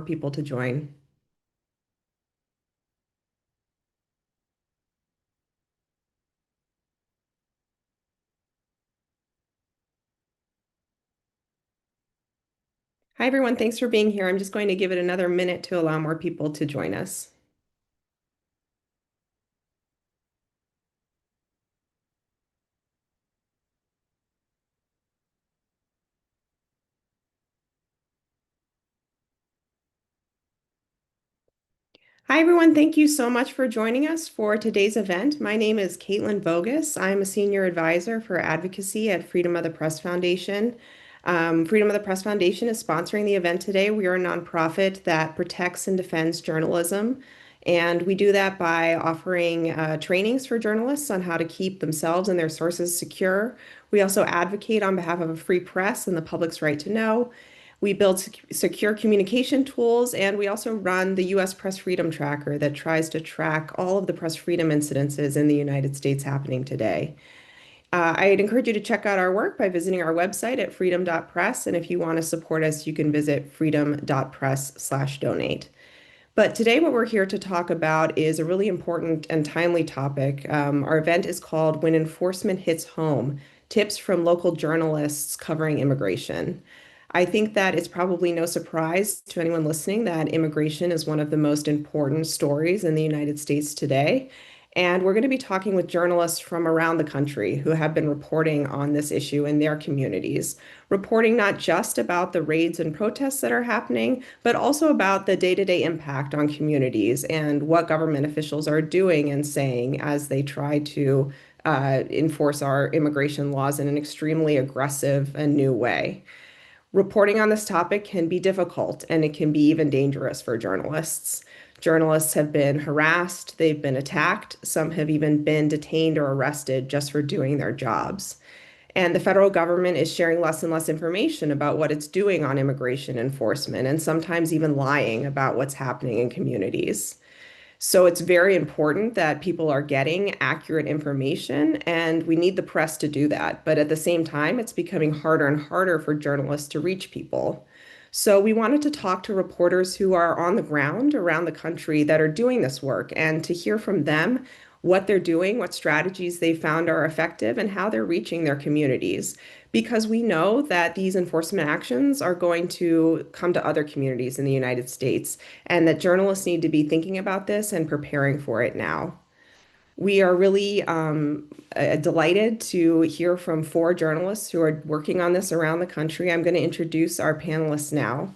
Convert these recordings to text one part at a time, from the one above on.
people to join. Hi, everyone. Thanks for being here. I'm just going to give it another minute to allow more people to join us. Hi, everyone. Thank you so much for joining us for today's event. My name is Caitlin Vogus. I'm a senior advisor for advocacy at Freedom of the Press Foundation. Freedom of the Press Foundation is sponsoring the event today. We are a nonprofit that protects and defends journalism. And we do that by offering trainings for journalists on how to keep themselves and their sources secure. We also advocate on behalf of a free press and the public's right to know. We build secure communication tools, and we also run the U.S. Press Freedom Tracker that tries to track all of the press freedom incidences in the United States happening today. I'd encourage you to check out our work by visiting our website at freedom.press. And if you want to support us, you can visit freedom.press/donate. But today, what we're here to talk about is a really important and timely topic. Our event is called When Enforcement Hits Home, Tips from Local Journalists Covering Immigration. I think that it's probably no surprise to anyone listening that immigration is one of the most important stories in the United States today. And we're going to be talking with journalists from around the country who have been reporting on this issue in their communities, reporting not just about the raids and protests that are happening, but also about the day-to-day impact on communities and what government officials are doing and saying as they try to enforce our immigration laws in an extremely aggressive and new way. Reporting on this topic can be difficult and it can be even dangerous for journalists. Journalists have been harassed, they've been attacked, some have even been detained or arrested just for doing their jobs. And the federal government is sharing less and less information about what it's doing on immigration enforcement and sometimes even lying about what's happening in communities. So it's very important that people are getting accurate information, and we need the press to do that. But at the same time, it's becoming harder and harder for journalists to reach people. So we wanted to talk to reporters who are on the ground around the country that are doing this work and to hear from them what they're doing, what strategies they found are effective, and how they're reaching their communities. Because we know that these enforcement actions are going to come to other communities in the United States, and that journalists need to be thinking about this and preparing for it now. We are really delighted to hear from four journalists who are working on this around the country. I'm going to introduce our panelists now.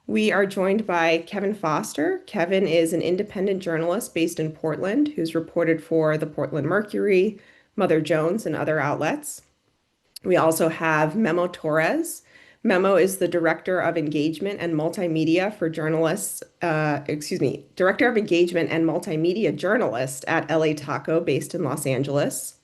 We are joined by Kevin Foster. Kevin is an independent journalist based in Portland who's reported for the Portland Mercury, Mother Jones, and other outlets. We also have Memo Torres. Memo is the Director of Engagement and Multimedia for journalists, Director of Engagement and Multimedia Journalist at LA Taco, based in Los Angeles.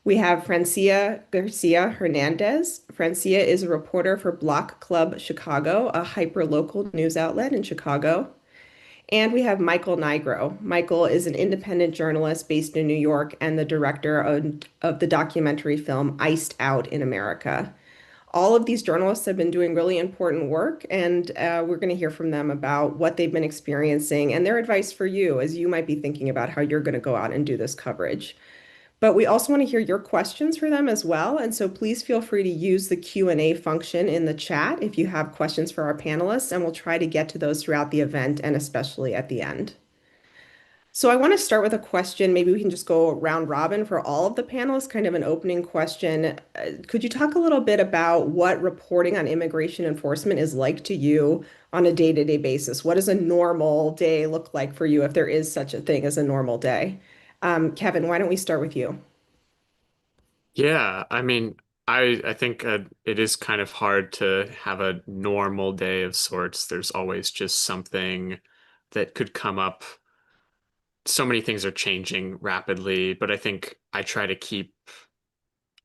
We have Francia Garcia Hernandez. Francia is a reporter for Block Club Chicago, a hyper-local news outlet in Chicago. And we have Michael Nigro. Michael is an independent journalist based in New York and the director of the documentary film Iced Out in America. All of these journalists have been doing really important work, and we're going to hear from them about what they've been experiencing and their advice for you as you might be thinking about how you're going to go out and do this coverage. But we also want to hear your questions for them as well. And so please feel free to use the Q&A function in the chat if you have questions for our panelists, and we'll try to get to those throughout the event and especially at the end. So I want to start with a question. Maybe we can just go round robin for all of the panelists, kind of an opening question. Could you talk a little bit about what reporting on immigration enforcement is like to you on a day-to-day basis? What does a normal day look like for you if there is such a thing as a normal day? Kevin, why don't we start with you? Yeah, I mean, I think it is kind of hard to have a normal day of sorts. There's always just something that could come up. So many things are changing rapidly, but I think I try to keep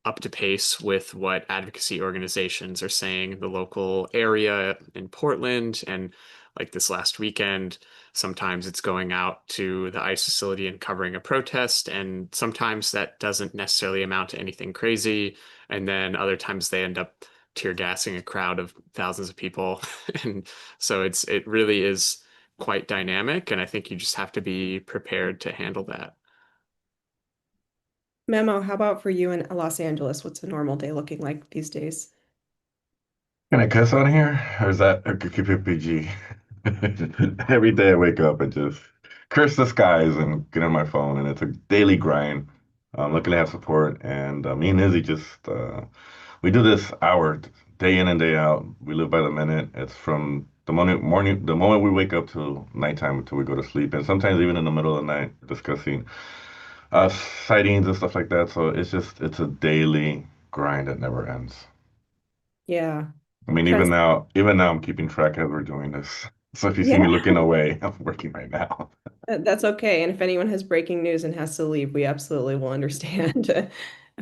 up to pace with what advocacy organizations are saying in the local area in Portland. And like this last weekend, sometimes it's going out to the ICE facility and covering a protest. And sometimes that doesn't necessarily amount to anything crazy. And then other times they end up tear gassing a crowd of thousands of people. And so it really is quite dynamic, and I think you just have to be prepared to handle that. Memo, how about for you in Los Angeles? What's a normal day looking like these days? Can I cuss on here? Or is that a keep it PG? Every day I wake up and just curse the skies and get on my phone, and it's a daily grind. I'm lucky to have support, and me and Izzy just we do this hour day in and day out. We live by the minute. It's from the moment we wake up till nighttime until we go to sleep, and sometimes even in the middle of the night discussing uh, sightings and stuff like that. So it's a daily grind that never ends. Yeah. I mean, Trans even now I'm keeping track as we're doing this. So if you see yeah, me looking away, I'm working right now. that's okay. And if anyone has breaking news and has to leave, we absolutely will understand.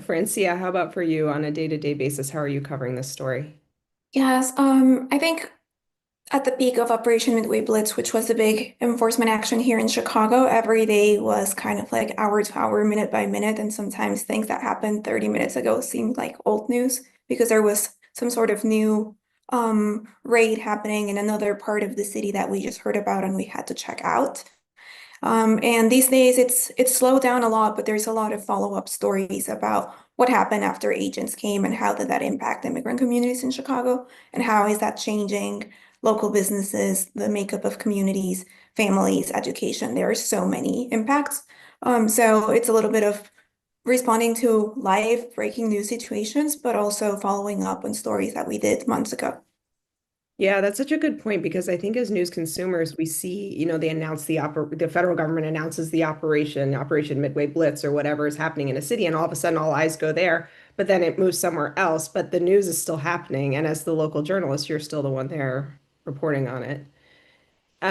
Francia, how about for you on a day-to-day basis? How are you covering this story? Yes, I think at the peak of Operation Midway Blitz, which was the big enforcement action here in Chicago, every day was kind of like hour to hour, minute by minute, and sometimes things that happened 30 minutes ago seemed like old news because there was some sort of new raid happening in another part of the city that we just heard about and we had to check out. And these days it's slowed down a lot, but there's a lot of follow-up stories about what happened after agents came and how did that impact immigrant communities in Chicago and how is that changing local businesses, the makeup of communities, families, education. There are so many impacts. So it's a little bit of responding to live breaking news situations, but also following up on stories that we did months ago. Yeah, that's such a good point because I think as news consumers, we see, they announce the federal government announces the Operation Midway Blitz or whatever is happening in a city, and all of a sudden all eyes go there, but then it moves somewhere else, but the news is still happening, and as the local journalist, you're still the one there reporting on it.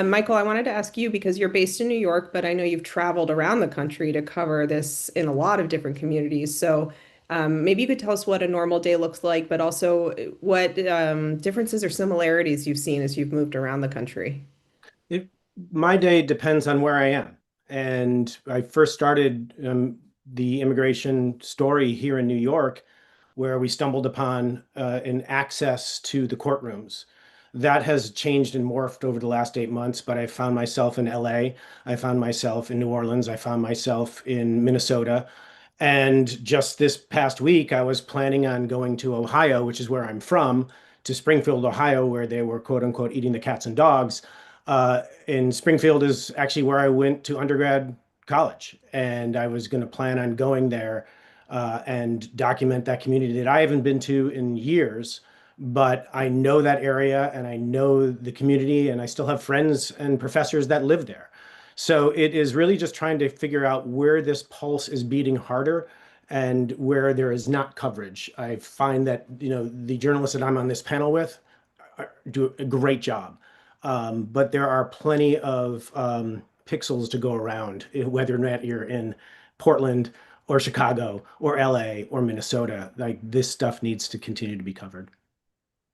Michael, I wanted to ask you because you're based in New York, but I know you've traveled around the country to cover this in a lot of different communities. So maybe you could tell us what a normal day looks like, but also what differences or similarities you've seen as you've moved around the country. It, my day depends on where I am. And I first started the immigration story here in New York, where we stumbled upon an access to the courtrooms. That has changed and morphed over the last 8 months, but I found myself in LA. I found myself in New Orleans. I found myself in Minnesota. And just this past week, I was planning on going to Ohio, which is where I'm from, to Springfield, Ohio, where they were quote unquote eating the cats and dogs. In Springfield is actually where I went to undergrad college, and I was going to plan on going there and document that community that I haven't been to in years. But I know that area and I know the community, and I still have friends and professors that live there. So it is really just trying to figure out where this pulse is beating harder and where there is not coverage. I find that, the journalists that I'm on this panel with do a great job. But there are plenty of pixels to go around, whether or not you're in Portland or Chicago or LA or Minnesota. Like this stuff needs to continue to be covered.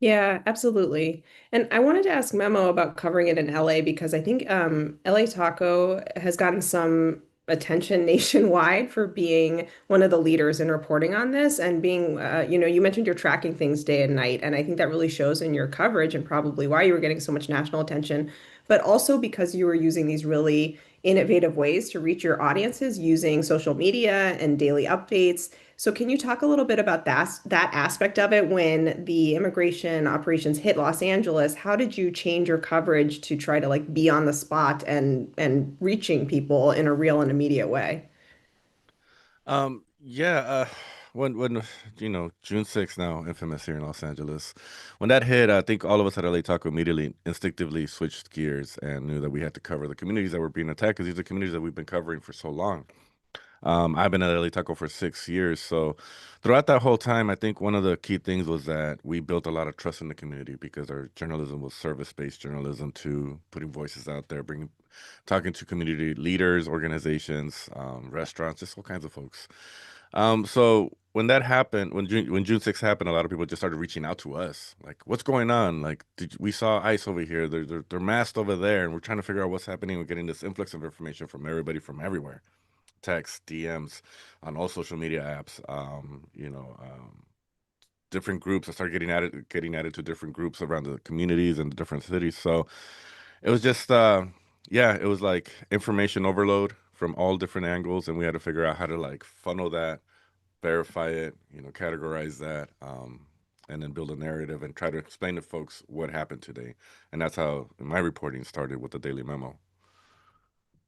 Yeah, absolutely. And I wanted to ask Memo about covering it in LA because I think LA Taco has gotten some attention nationwide for being one of the leaders in reporting on this and being, you mentioned you're tracking things day and night. And I think that really shows in your coverage and probably why you were getting so much national attention, but also because you were using these really innovative ways to reach your audiences using social media and daily updates. So can you talk a little bit about that aspect of it when the immigration operations hit Los Angeles? How did you change your coverage to try to like be on the spot and reaching people in a real and immediate way? Yeah, when June 6th now, infamous here in Los Angeles. When that hit, I think all of us at LA Taco immediately instinctively switched gears and knew that we had to cover the communities that were being attacked because these are communities that we've been covering for so long. I've been at LA Taco for 6 years, so throughout that whole time, I think one of the key things was that we built a lot of trust in the community because our journalism was service-based journalism to putting voices out there, bringing, talking to community leaders, organizations, restaurants, just all kinds of folks. So when that happened, when June 6th happened, a lot of people just started reaching out to us, like, "What's going on? Like, we saw ICE over here. They're masked over there, and we're trying to figure out what's happening. We're getting this influx of information from everybody from everywhere, text, DMs, on all social media apps. different groups. I started getting added to different groups around the communities and the different cities. So it was just yeah, it was like information overload from all different angles, and we had to figure out how to like funnel that, verify it, categorize that, and then build a narrative and try to explain to folks what happened today. And that's how my reporting started with the Daily Memo.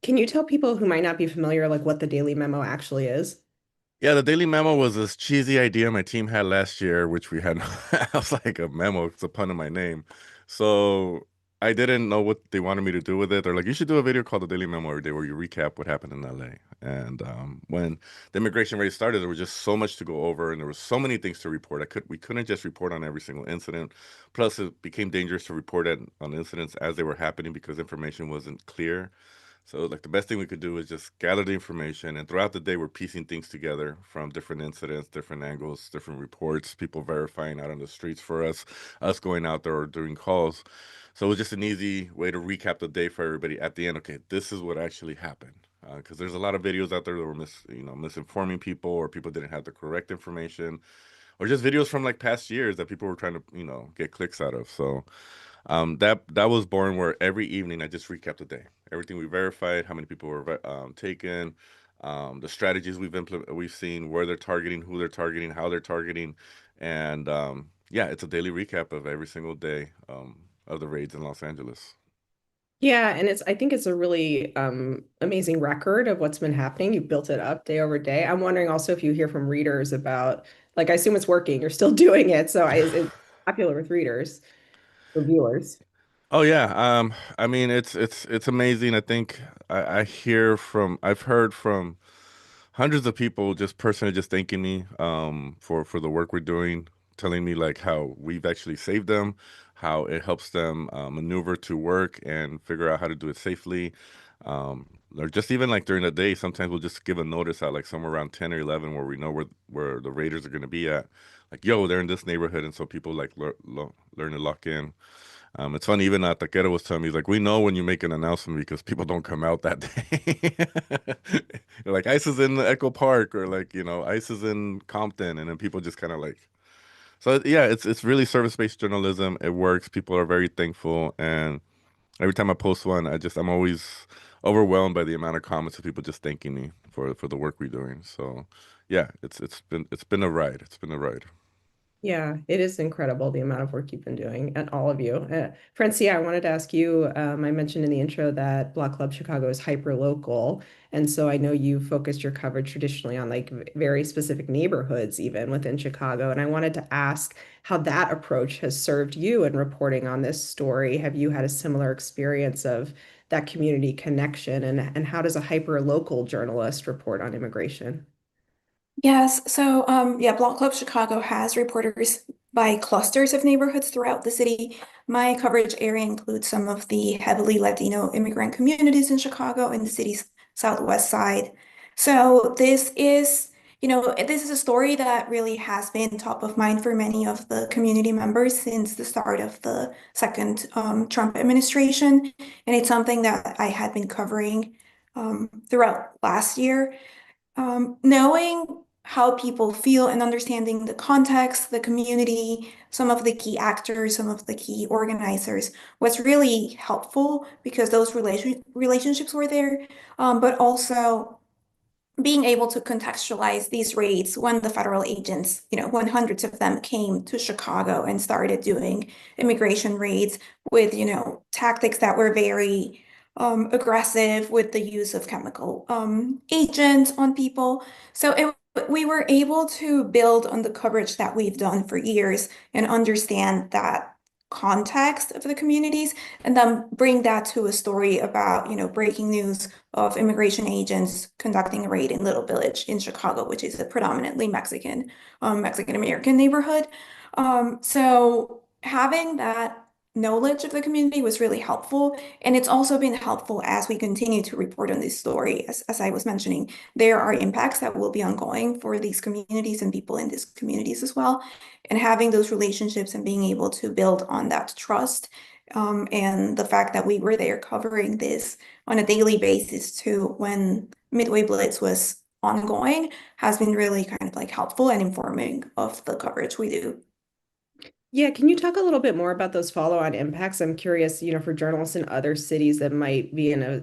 Can you tell people who might not be familiar, like what the Daily Memo actually is? Yeah, the Daily Memo was this cheesy idea my team had last year, which we had. I was like, a memo, it's a pun in my name. So I didn't know what they wanted me to do with it. They're like, you should do a video called the Daily Memo every day where you recap what happened in LA. And when the immigration raid started, there was just so much to go over, and there was so many things to report. We couldn't just report on every single incident. Plus, it became dangerous to report on incidents as they were happening because information wasn't clear. So like the best thing we could do is just gather the information, and throughout the day we're piecing things together from different incidents, different angles, different reports, people verifying out on the streets for us going out there or doing calls. So it was just an easy way to recap the day for everybody at the end. Okay, this is what actually happened. Because there's a lot of videos out there that were misinforming people, or people didn't have the correct information, or just videos from like past years that people were trying to get clicks out of. So that was born where every evening I just recap the day, everything we verified, how many people were taken, the strategies we've seen, where they're targeting, who they're targeting, how they're targeting, and yeah, it's a daily recap of every single day of the raids in Los Angeles. Yeah, and I think it's a really amazing record of what's been happening. You built it up day over day. I'm wondering also if you hear from readers about, like, I assume it's working, you're still doing it. So is it popular with readers or viewers? Oh yeah, I mean it's amazing. I think I've heard from hundreds of people just personally just thanking me for the work we're doing, telling me like how we've actually saved them, how it helps them maneuver to work and figure out how to do it safely. Or just even like during the day, sometimes we'll just give a notice out like somewhere around 10 or 11 where we know where the raiders are going to be at. Like, yo, they're in this neighborhood, and so people like learn to lock in. It's funny, even Taquero was telling me, he's like, we know when you make an announcement because people don't come out that day. Like, ICE is in Echo Park, or like, ICE is in Compton, and then people just kind of like, so yeah, it's really service-based journalism. It works. People are very thankful, and every time I post one, I'm always overwhelmed by the amount of comments of people just thanking me for the work we're doing. So yeah, it's been a ride. It's been a ride. Yeah, it is incredible the amount of work you've been doing, and all of you. Francia, I wanted to ask you, I mentioned in the intro that Block Club Chicago is hyper local. And so I know you focused your coverage traditionally on like very specific neighborhoods, even within Chicago. And I wanted to ask how that approach has served you in reporting on this story. Have you had a similar experience of that community connection? And how does a hyper local journalist report on immigration? Yes, so yeah, Block Club Chicago has reporters by clusters of neighborhoods throughout the city. My coverage area includes some of the heavily Latino immigrant communities in Chicago and the city's southwest side. So this is a story that really has been top of mind for many of the community members since the start of the second Trump administration. And it's something that I had been covering throughout last year. Knowing how people feel and understanding the context, the community, some of the key actors, some of the key organizers was really helpful because those relationships were there. But also being able to contextualize these raids when the federal agents, when hundreds of them came to Chicago and started doing immigration raids with, tactics that were very aggressive with the use of chemical agents on people. We were able to build on the coverage that we've done for years and understand that context of the communities and then bring that to a story about, breaking news of immigration agents conducting a raid in Little Village in Chicago, which is a predominantly Mexican American neighborhood. So having that knowledge of the community was really helpful. And it's also been helpful as we continue to report on this story. As I was mentioning, there are impacts that will be ongoing for these communities and people in these communities as well. And having those relationships and being able to build on that trust, and the fact that we were there covering this on a daily basis too when Midway Blitz was ongoing has been really kind of like helpful and informing of the coverage we do. Yeah, can you talk a little bit more about those follow-on impacts? I'm curious, for journalists in other cities that might be in a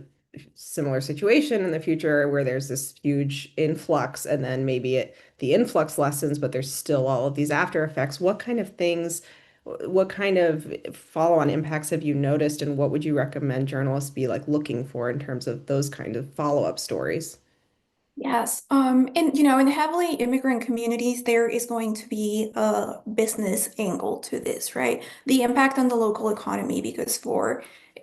similar situation in the future where there's this huge influx and then maybe the influx lessens, but there's still all of these after effects. What kind of things, what kind of follow-on impacts have you noticed, and what would you recommend journalists be like looking for in terms of those kind of follow-up stories? Yes. In heavily immigrant communities, there is going to be a business angle to this, right? The impact on the local economy, because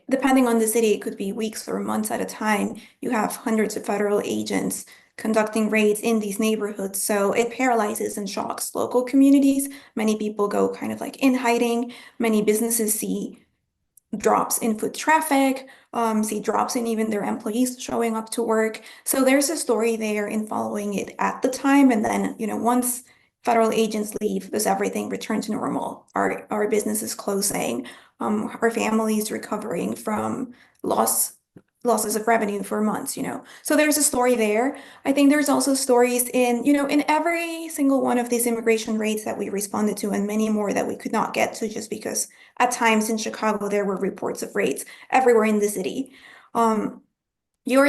depending on the city, it could be weeks or months at a time. You have hundreds of federal agents conducting raids in these neighborhoods. So it paralyzes and shocks local communities. Many people go kind of like in hiding. Many businesses see drops in foot traffic, see drops in even their employees showing up to work. So there's a story there in following it at the time. And then, once federal agents leave, does everything return to normal? Our businesses closing? Our families recovering from losses of revenue for months? So there's a story there. I think there's also stories in every single one of these immigration raids that we responded to, and many more that we could not get to just because at times in Chicago, there were reports of raids everywhere in the city. Um, you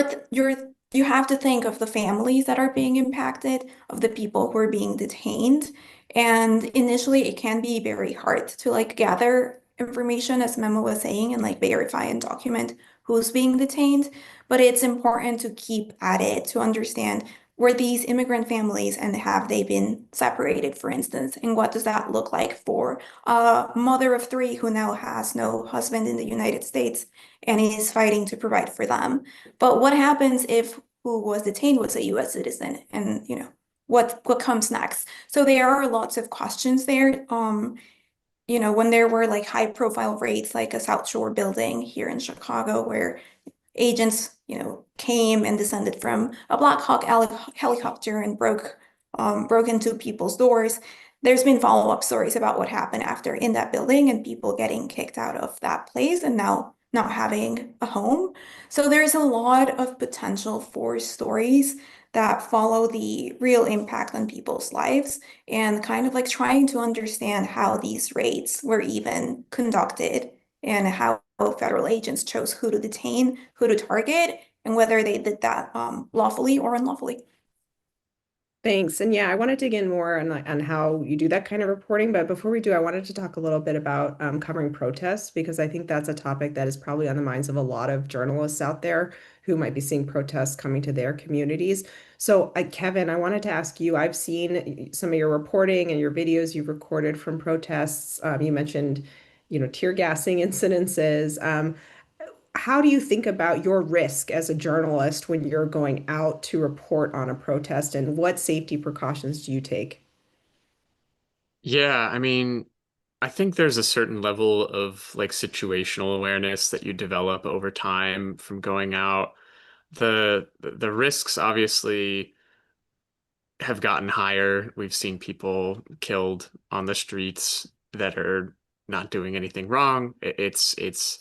have to think of the families that are being impacted, of the people who are being detained. And initially, it can be very hard to like gather information, as Memo was saying, and like verify and document who's being detained. But it's important to keep at it to understand, were these immigrant families and have they been separated, for instance? And what does that look like for a mother of three who now has no husband in the United States and is fighting to provide for them? But what happens if who was detained was a US citizen? And what comes next? So there are lots of questions there. When there were like high profile raids like a South Shore building here in Chicago where agents, came and descended from a Black Hawk helicopter and broke into people's doors. There's been follow-up stories about what happened after in that building and people getting kicked out of that place and now not having a home. So there's a lot of potential for stories that follow the real impact on people's lives and kind of like trying to understand how these raids were even conducted and how federal agents chose who to detain, who to target, and whether they did that lawfully or unlawfully. Thanks. And yeah, I want to dig in more on how you do that kind of reporting. But before we do, I wanted to talk a little bit about covering protests, because I think that's a topic that is probably on the minds of a lot of journalists out there who might be seeing protests coming to their communities. So, Kevin, I wanted to ask you, I've seen some of your reporting and your videos you've recorded from protests. You mentioned, tear gassing incidences. How do you think about your risk as a journalist when you're going out to report on a protest, and what safety precautions do you take? Yeah, I mean, I think there's a certain level of like situational awareness that you develop over time from going out. The risks obviously have gotten higher. We've seen people killed on the streets that are not doing anything wrong. It's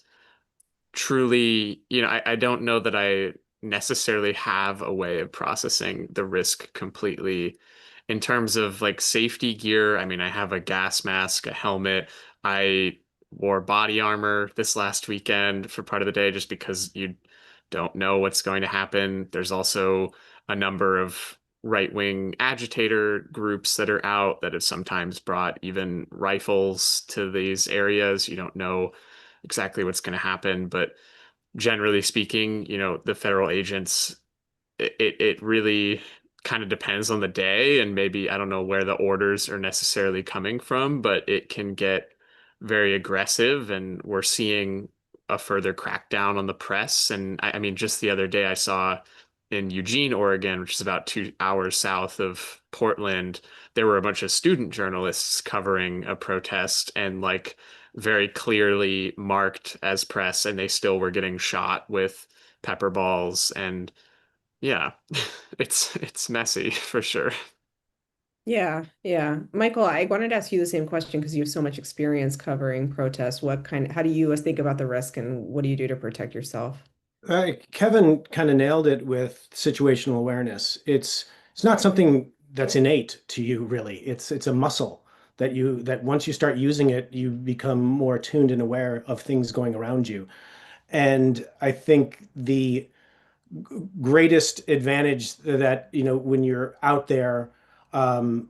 truly, I don't know that I necessarily have a way of processing the risk completely. In terms of like safety gear, I mean, I have a gas mask, a helmet. I wore body armor this last weekend for part of the day just because you don't know what's going to happen. There's also a number of right-wing agitator groups that are out that have sometimes brought even rifles to these areas. You don't know exactly what's going to happen, but generally speaking, the federal agents, it really kind of depends on the day, and maybe I don't know where the orders are necessarily coming from, but it can get very aggressive, and we're seeing a further crackdown on the press. And I mean, just the other day I saw in Eugene, Oregon, which is about 2 hours south of Portland, there were a bunch of student journalists covering a protest and like very clearly marked as press, and they still were getting shot with pepper balls. And yeah, it's messy for sure. Yeah, yeah. Michael, I wanted to ask you the same question because you have so much experience covering protests. How do you think about the risk, and what do you do to protect yourself? Kevin kind of nailed it with situational awareness. It's not something that's innate to you, really. It's a muscle that once you start using it, you become more attuned and aware of things going around you. And I think the greatest advantage that, when you're out there, um,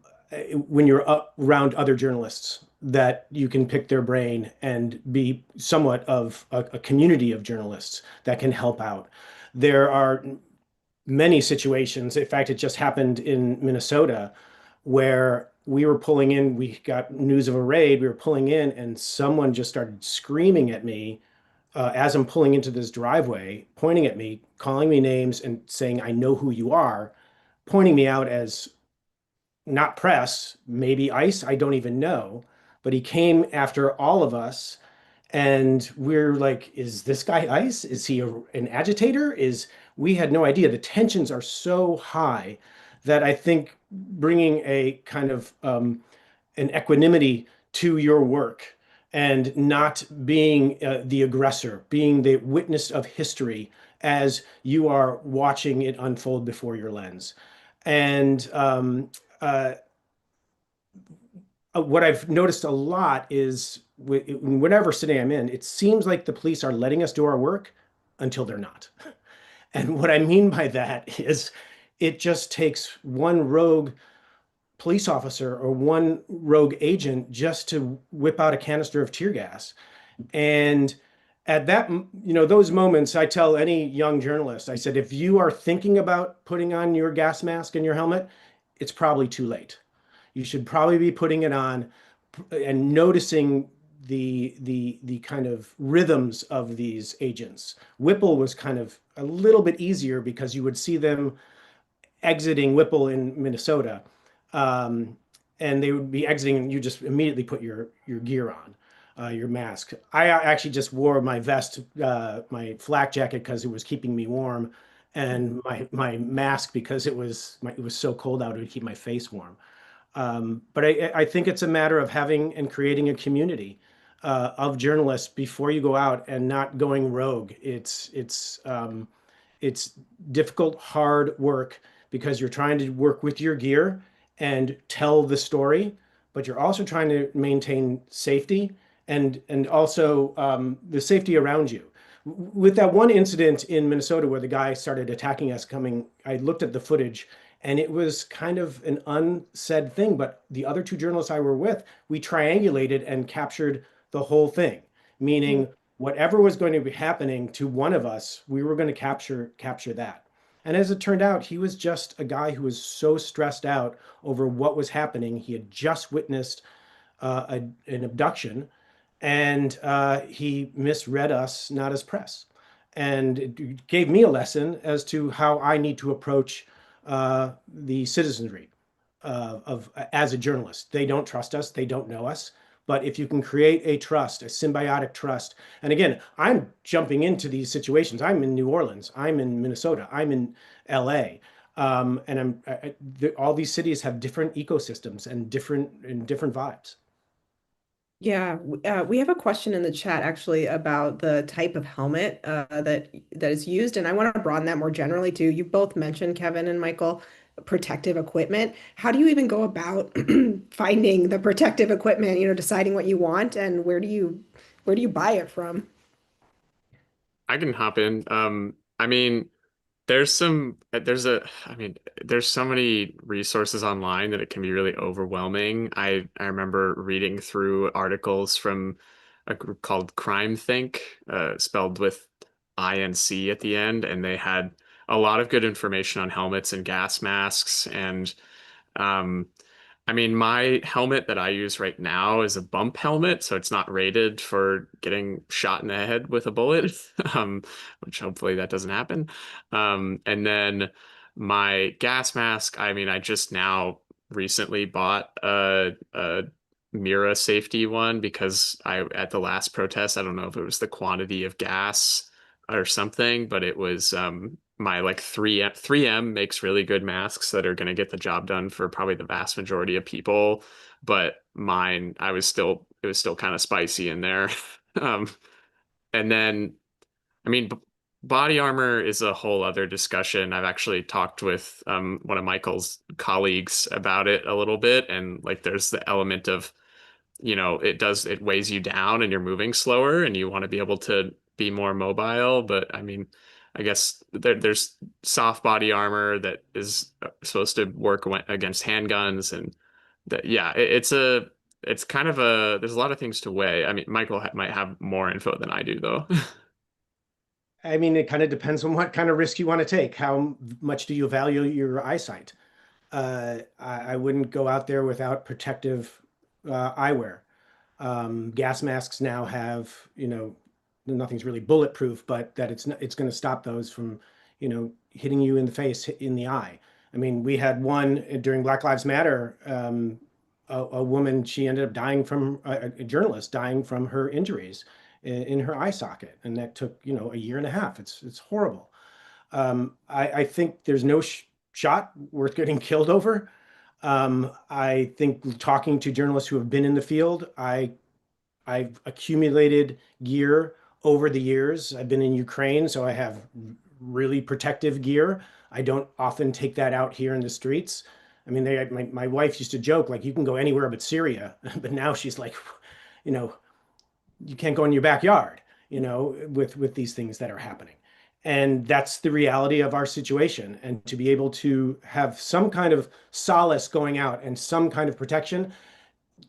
when you're around other journalists, that you can pick their brain and be somewhat of a community of journalists that can help out. There are many situations. In fact, it just happened in Minnesota where we were pulling in, we got news of a raid, we were pulling in, and someone just started screaming at me as I'm pulling into this driveway, pointing at me, calling me names, and saying, "I know who you are," pointing me out as not press, maybe ICE, I don't even know. But he came after all of us, and we're like, is this guy ICE? Is he an agitator? We had no idea. The tensions are so high that I think bringing a kind of an equanimity to your work and not being the aggressor, being the witness of history as you are watching it unfold before your lens. And uh, what I've noticed a lot is whatever city I'm in, it seems like the police are letting us do our work until they're not. And what I mean by that is it just takes one rogue police officer or one rogue agent just to whip out a canister of tear gas. And at that, those moments, I tell any young journalist, I said, if you are thinking about putting on your gas mask and your helmet, it's probably too late. You should probably be putting it on and noticing the kind of rhythms of these agents. Whipple was kind of a little bit easier because you would see them exiting Whipple in Minnesota, and they would be exiting, and you just immediately put your gear on, your mask. I actually just wore my vest, my flak jacket because it was keeping me warm, and my mask because it was so cold out to keep my face warm. But I think it's a matter of having and creating a community of journalists before you go out and not going rogue. It's difficult, hard work because you're trying to work with your gear and tell the story, but you're also trying to maintain safety and also the safety around you. With that one incident in Minnesota where the guy started attacking us I looked at the footage and it was kind of an unsaid thing, but the other two journalists I were with, we triangulated and captured the whole thing, meaning whatever was going to be happening to one of us, we were going to capture that. And as it turned out, he was just a guy who was so stressed out over what was happening. He had just witnessed an abduction, and he misread us not as press. And it gave me a lesson as to how I need to approach the citizenry as a journalist. They don't trust us. They don't know us. But if you can create a trust, a symbiotic trust, and again, I'm jumping into these situations. I'm in New Orleans. I'm in Minnesota. I'm in LA. And all these cities have different ecosystems and different vibes. Yeah, we have a question in the chat actually about the type of helmet that is used, and I want to broaden that more generally too. You both mentioned, Kevin and Michael, protective equipment. How do you even go about finding the protective equipment, deciding what you want, and where do you buy it from? I can hop in. I mean, I mean, there's so many resources online that it can be really overwhelming. I remember reading through articles from a group called Crime Think, spelled with INC at the end, and they had a lot of good information on helmets and gas masks. And um, I mean, my helmet that I use right now is a bump helmet, so it's not rated for getting shot in the head with a bullet, which hopefully that doesn't happen. And then my gas mask, I mean, I just now recently bought a Mira safety one because at the last protest, I don't know if it was the quantity of gas or something, but it was my like 3M makes really good masks that are going to get the job done for probably the vast majority of people, but mine it was still kind of spicy in there. Um, and then I mean body armor is a whole other discussion. I've actually talked with one of Michael's colleagues about it a little bit, and like there's the element of, it weighs you down and you're moving slower and you want to be able to be more mobile. But I mean, I guess there's soft body armor that is supposed to work against handguns, and that, yeah, it's kind of there's a lot of things to weigh. I mean, Michael might have more info than I do though. I mean, it kind of depends on what kind of risk you want to take. How much do you value your eyesight? I wouldn't go out there without protective eyewear. Gas masks now have, nothing's really bulletproof, but that it's going to stop those from, hitting you in the face, in the eye. I mean, we had one during Black Lives Matter. A woman, she ended up dying from a journalist dying from her injuries in her eye socket, and that took, a year and a half. It's horrible. I think there's no shot worth getting killed over. I think talking to journalists who have been in the field, I've accumulated gear over the years. I've been in Ukraine, so I have really protective gear. I don't often take that out here in the streets. I mean, my wife used to joke, like, you can go anywhere but Syria. But now she's like, you know, you can't go in your backyard, with these things that are happening. And that's the reality of our situation. And to be able to have some kind of solace going out and some kind of protection,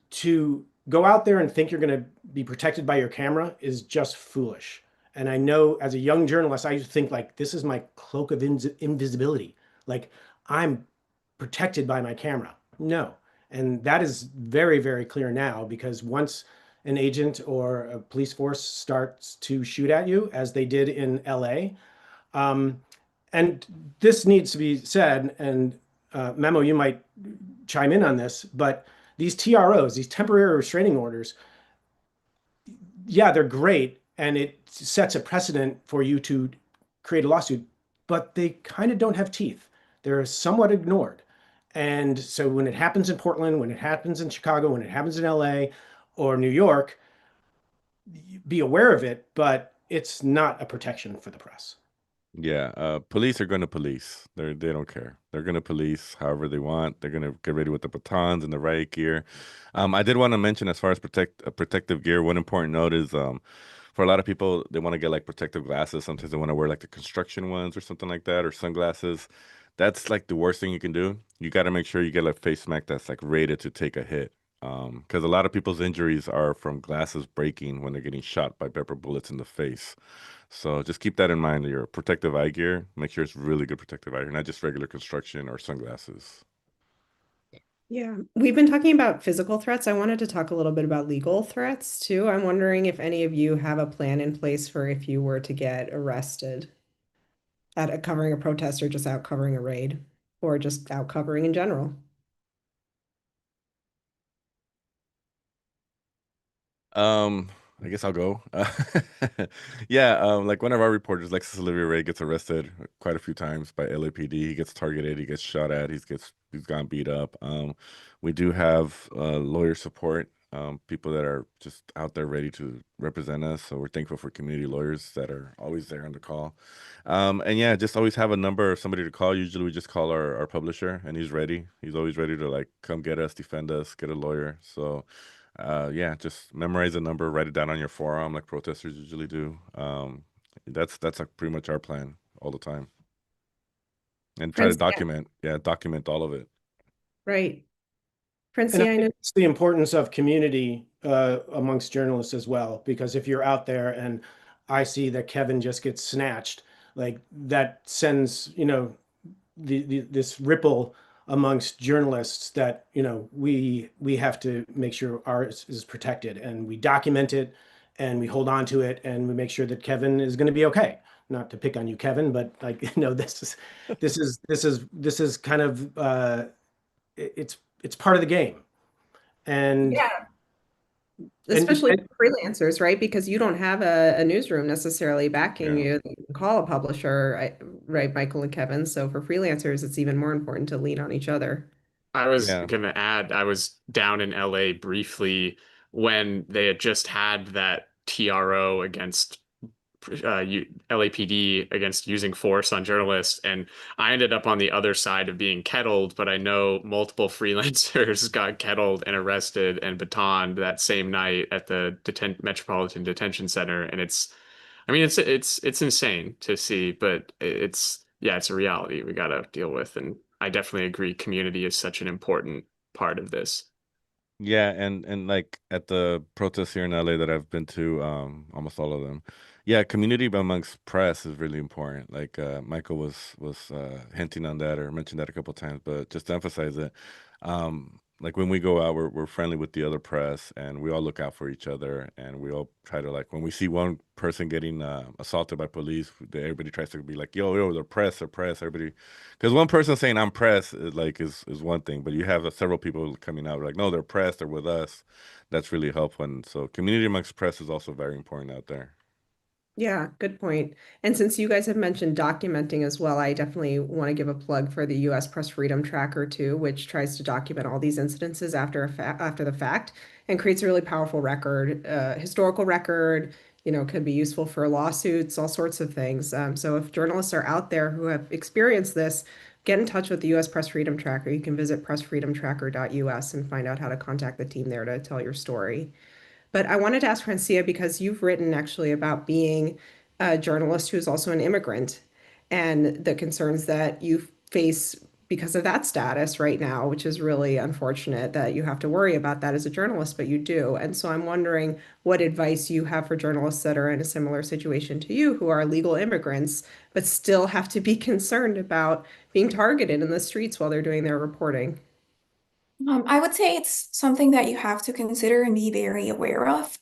to go out there and think you're going to be protected by your camera is just foolish. And I know as a young journalist, I used to think like, this is my cloak of invisibility. Like, I'm protected by my camera. No. And that is very, very clear now, because once an agent or a police force starts to shoot at you, as they did in LA, and this needs to be said, and Memo, you might chime in on this, but these TROs, these temporary restraining orders, yeah, they're great, and it sets a precedent for you to create a lawsuit, but they kind of don't have teeth. They're somewhat ignored. And so when it happens in Portland, when it happens in Chicago, when it happens in LA or New York, be aware of it, but it's not a protection for the press. Yeah, police are going to police. They don't care. They're going to police however they want. They're going to get ready with the batons and the riot gear. I did want to mention, as far as protective gear, one important note is for a lot of people, they want to get like protective glasses. Sometimes they want to wear like the construction ones or something like that, or sunglasses. That's like the worst thing you can do. You got to make sure you get like face mask that's like rated to take a hit. Because a lot of people's injuries are from glasses breaking when they're getting shot by pepper bullets in the face. So just keep that in mind. Your protective eye gear, make sure it's really good protective eye gear, not just regular construction or sunglasses. Yeah, we've been talking about physical threats. I wanted to talk a little bit about legal threats too. I'm wondering if any of you have a plan in place for if you were to get arrested covering a protest, or just out covering a raid, or just out covering in general. Um, I guess I'll go. Yeah, like one of our reporters, Lexus Olivia Ray, gets arrested quite a few times by LAPD. He gets targeted, he gets shot at, he's gone beat up. We do have lawyer support, people that are just out there ready to represent us. So we're thankful for community lawyers that are always there on the call. And yeah, just always have a number of somebody to call. Usually we just call our publisher, and he's ready. He's always ready to like come get us, defend us, get a lawyer. So yeah, just memorize a number, write it down on your forearm like protesters usually do. That's like pretty much our plan all the time. And try to Francia, document all of it. right. And I Francia, I think know. it's the importance of community amongst journalists as well, because if you're out there and I see that Kevin just gets snatched, like that sends, this ripple amongst journalists that, we have to make sure ours is protected, and we document it and we hold on to it, and we make sure that Kevin is going to be okay. Not to pick on you, Kevin, but like, this is kind of it's part of the game. And Yeah, and, especially and for freelancers, right? Because you don't have a newsroom necessarily backing Yeah. you. You can call a publisher, right, Michael and Kevin. So for freelancers, it's even more important to lean on each other. I was Yeah. gonna add, I was down in LA briefly when they had just had that TRO against LAPD against using force on journalists, and I ended up on the other side of being kettled, but I know multiple freelancers got kettled and arrested and batoned that same night at the Metropolitan Detention Center, and I mean, it's insane to see, but yeah, it's a reality we gotta deal with, and I definitely agree. Community is such an important part of this. Yeah, and like at the protests here in LA that I've been to, almost all of them. Yeah, community amongst press is really important. Like Michael was hinting on that or mentioned that a couple of times, but just to emphasize it, like when we go out, we're friendly with the other press, and we all look out for each other, and we all try to, like, when we see one person getting assaulted by police, everybody tries to be like, yo, the press, the press, everybody, because one person saying I'm press is one thing, but you have several people coming out like, no, they're press, they're with us. That's really helpful, and so community amongst press is also very important out there. Yeah, good point. And since you guys have mentioned documenting as well, I definitely want to give a plug for the US Press Freedom Tracker too, which tries to document all these incidences after the fact and creates a really powerful record, historical record, could be useful for lawsuits, all sorts of things. So if journalists are out there who have experienced this, get in touch with the US Press Freedom Tracker. You can visit pressfreedomtracker.us and find out how to contact the team there to tell your story. But I wanted to ask Francia because you've written actually about being a journalist who's also an immigrant and the concerns that you face because of that status right now, which is really unfortunate that you have to worry about that as a journalist, but you do. And so I'm wondering what advice you have for journalists that are in a similar situation to you, who are legal immigrants, but still have to be concerned about being targeted in the streets while they're doing their reporting. I would say it's something that you have to consider and be very aware of.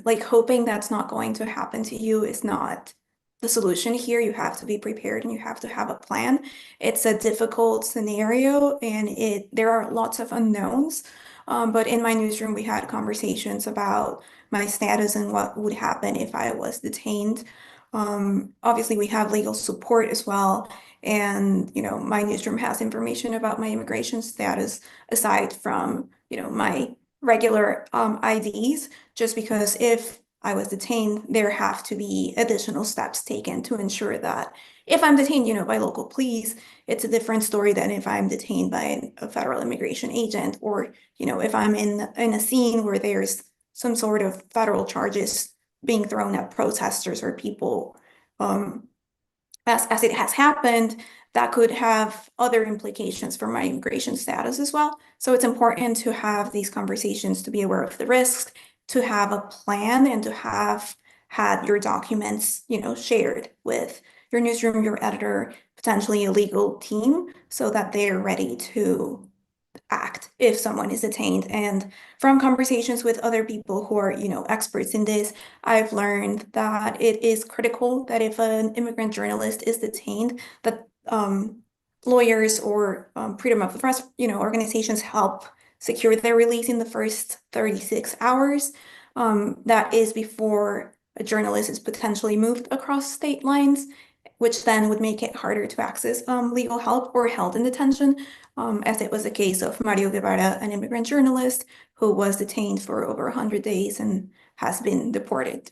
Like hoping that's not going to happen to you is not the solution here. You have to be prepared and you have to have a plan. It's a difficult scenario and there are lots of unknowns. But in my newsroom, we had conversations about my status and what would happen if I was detained. Obviously, we have legal support as well. And, my newsroom has information about my immigration status aside from, my regular IDs, just because if I was detained, there have to be additional steps taken to ensure that if I'm detained, by local police, it's a different story than if I'm detained by a federal immigration agent or, if I'm in a scene where there's some sort of federal charges being thrown at protesters or people um, as it has happened, that could have other implications for my immigration status as well. So it's important to have these conversations, to be aware of the risks, to have a plan, and to have had your documents, shared with your newsroom, your editor, potentially a legal team, so that they're ready to act if someone is detained. And from conversations with other people who are, experts in this, I've learned that it is critical that if an immigrant journalist is detained, that lawyers or freedom of the press, organizations help secure their release in the first 36 hours. That is before a journalist is potentially moved across state lines, which then would make it harder to access legal help or held in detention, as it was the case of Mario Guevara, an immigrant journalist who was detained for over 100 days and has been deported.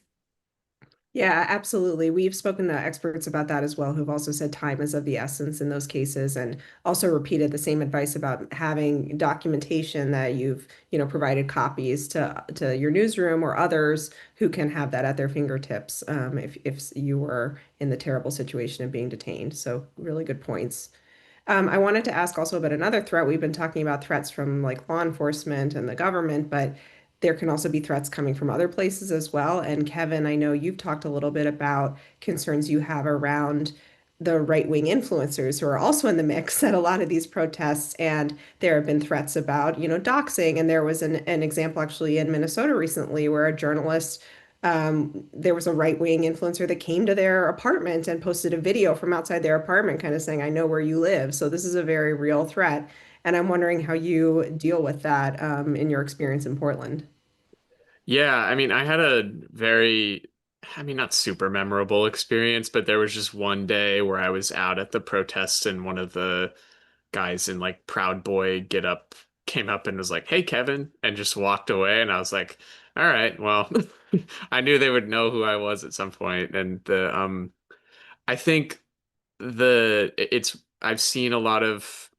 Yeah, absolutely. We've spoken to experts about that as well, who've also said time is of the essence in those cases, and also repeated the same advice about having documentation that you've, provided copies to your newsroom or others who can have that at their fingertips, if you were in the terrible situation of being detained. So really good points. I wanted to ask also about another threat. We've been talking about threats from like law enforcement and the government, but there can also be threats coming from other places as well. And Kevin, I know you've talked a little bit about concerns you have around the right-wing influencers who are also in the mix at a lot of these protests. And there have been threats about, doxing. And there was an example actually in Minnesota recently where a journalist there was a right-wing influencer that came to their apartment and posted a video from outside their apartment, kind of saying, I know where you live. So this is a very real threat. And I'm wondering how you deal with that in your experience in Portland. Yeah, I mean, I had a very, I mean, not super memorable experience, but there was just one day where I was out at the protests and one of the guys in like Proud Boy get up came up and was like, "Hey, Kevin," and just walked away. And I was like, "All right, well, I knew they would know who I was at some point, and I think it's I've seen a lot of,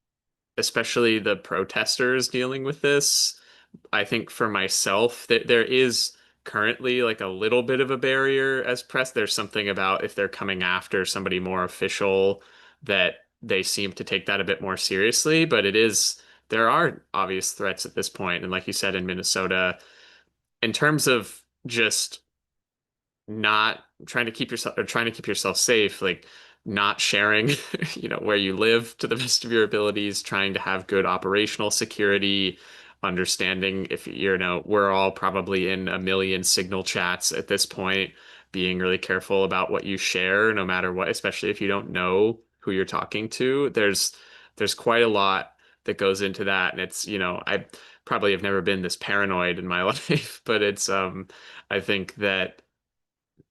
especially the protesters dealing with this. I think for myself that there is currently like a little bit of a barrier as press. There's something about if they're coming after somebody more official that they seem to take that a bit more seriously, but there are obvious threats at this point. And like you said, in Minnesota, in terms of just not trying to keep yourself safe, like not sharing, where you live to the best of your abilities, trying to have good operational security, understanding if we're all probably in a million signal chats at this point, being really careful about what you share, no matter what, especially if you don't know who you're talking to. There's quite a lot that goes into that, and I probably have never been this paranoid in my life, but I think that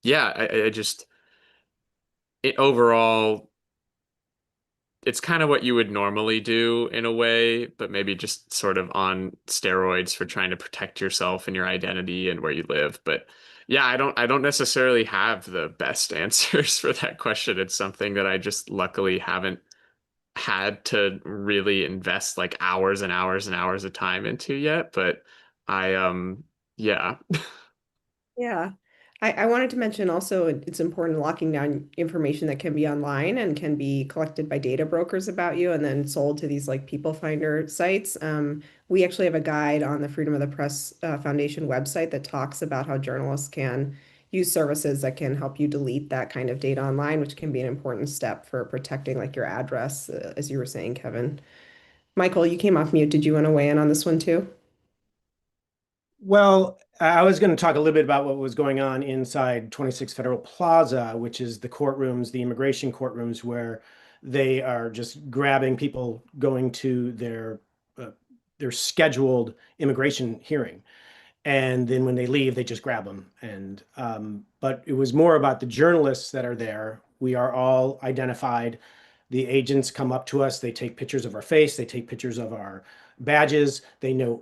yeah, I just overall, it's kind of what you would normally do in a way, but maybe just sort of on steroids for trying to protect yourself and your identity and where you live. But yeah, I don't necessarily have the best answers for that question. It's something that I just luckily haven't had to really invest like hours and hours and hours of time into yet. But yeah. Yeah. I wanted to mention also it's important locking down information that can be online and can be collected by data brokers about you and then sold to these like people finder sites. We actually have a guide on the Freedom of the Press Foundation website that talks about how journalists can use services that can help you delete that kind of data online, which can be an important step for protecting like your address, as you were saying, Kevin. Michael, you came off mute. Did you want to weigh in on this one too? Well, I was going to talk a little bit about what was going on inside 26 Federal Plaza, which is the courtrooms, the immigration courtrooms, where they are just grabbing people going to their scheduled immigration hearing. And then when they leave, they just grab them. But it was more about the journalists that are there. We are all identified. The agents come up to us. They take pictures of our face. They take pictures of our badges. They know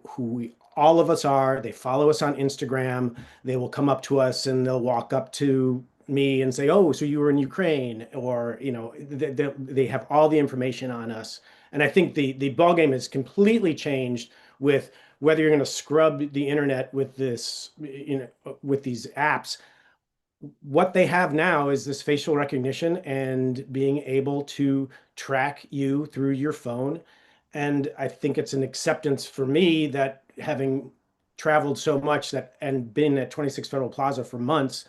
all of us are. They follow us on Instagram. They will come up to us and they'll walk up to me and say, "Oh, so you were in Ukraine," or they have all the information on us. And I think the ball game has completely changed with whether you're going to scrub the internet with with these apps. What they have now is this facial recognition and being able to track you through your phone. And I think it's an acceptance for me that having traveled so much that and been at 26 Federal Plaza for months,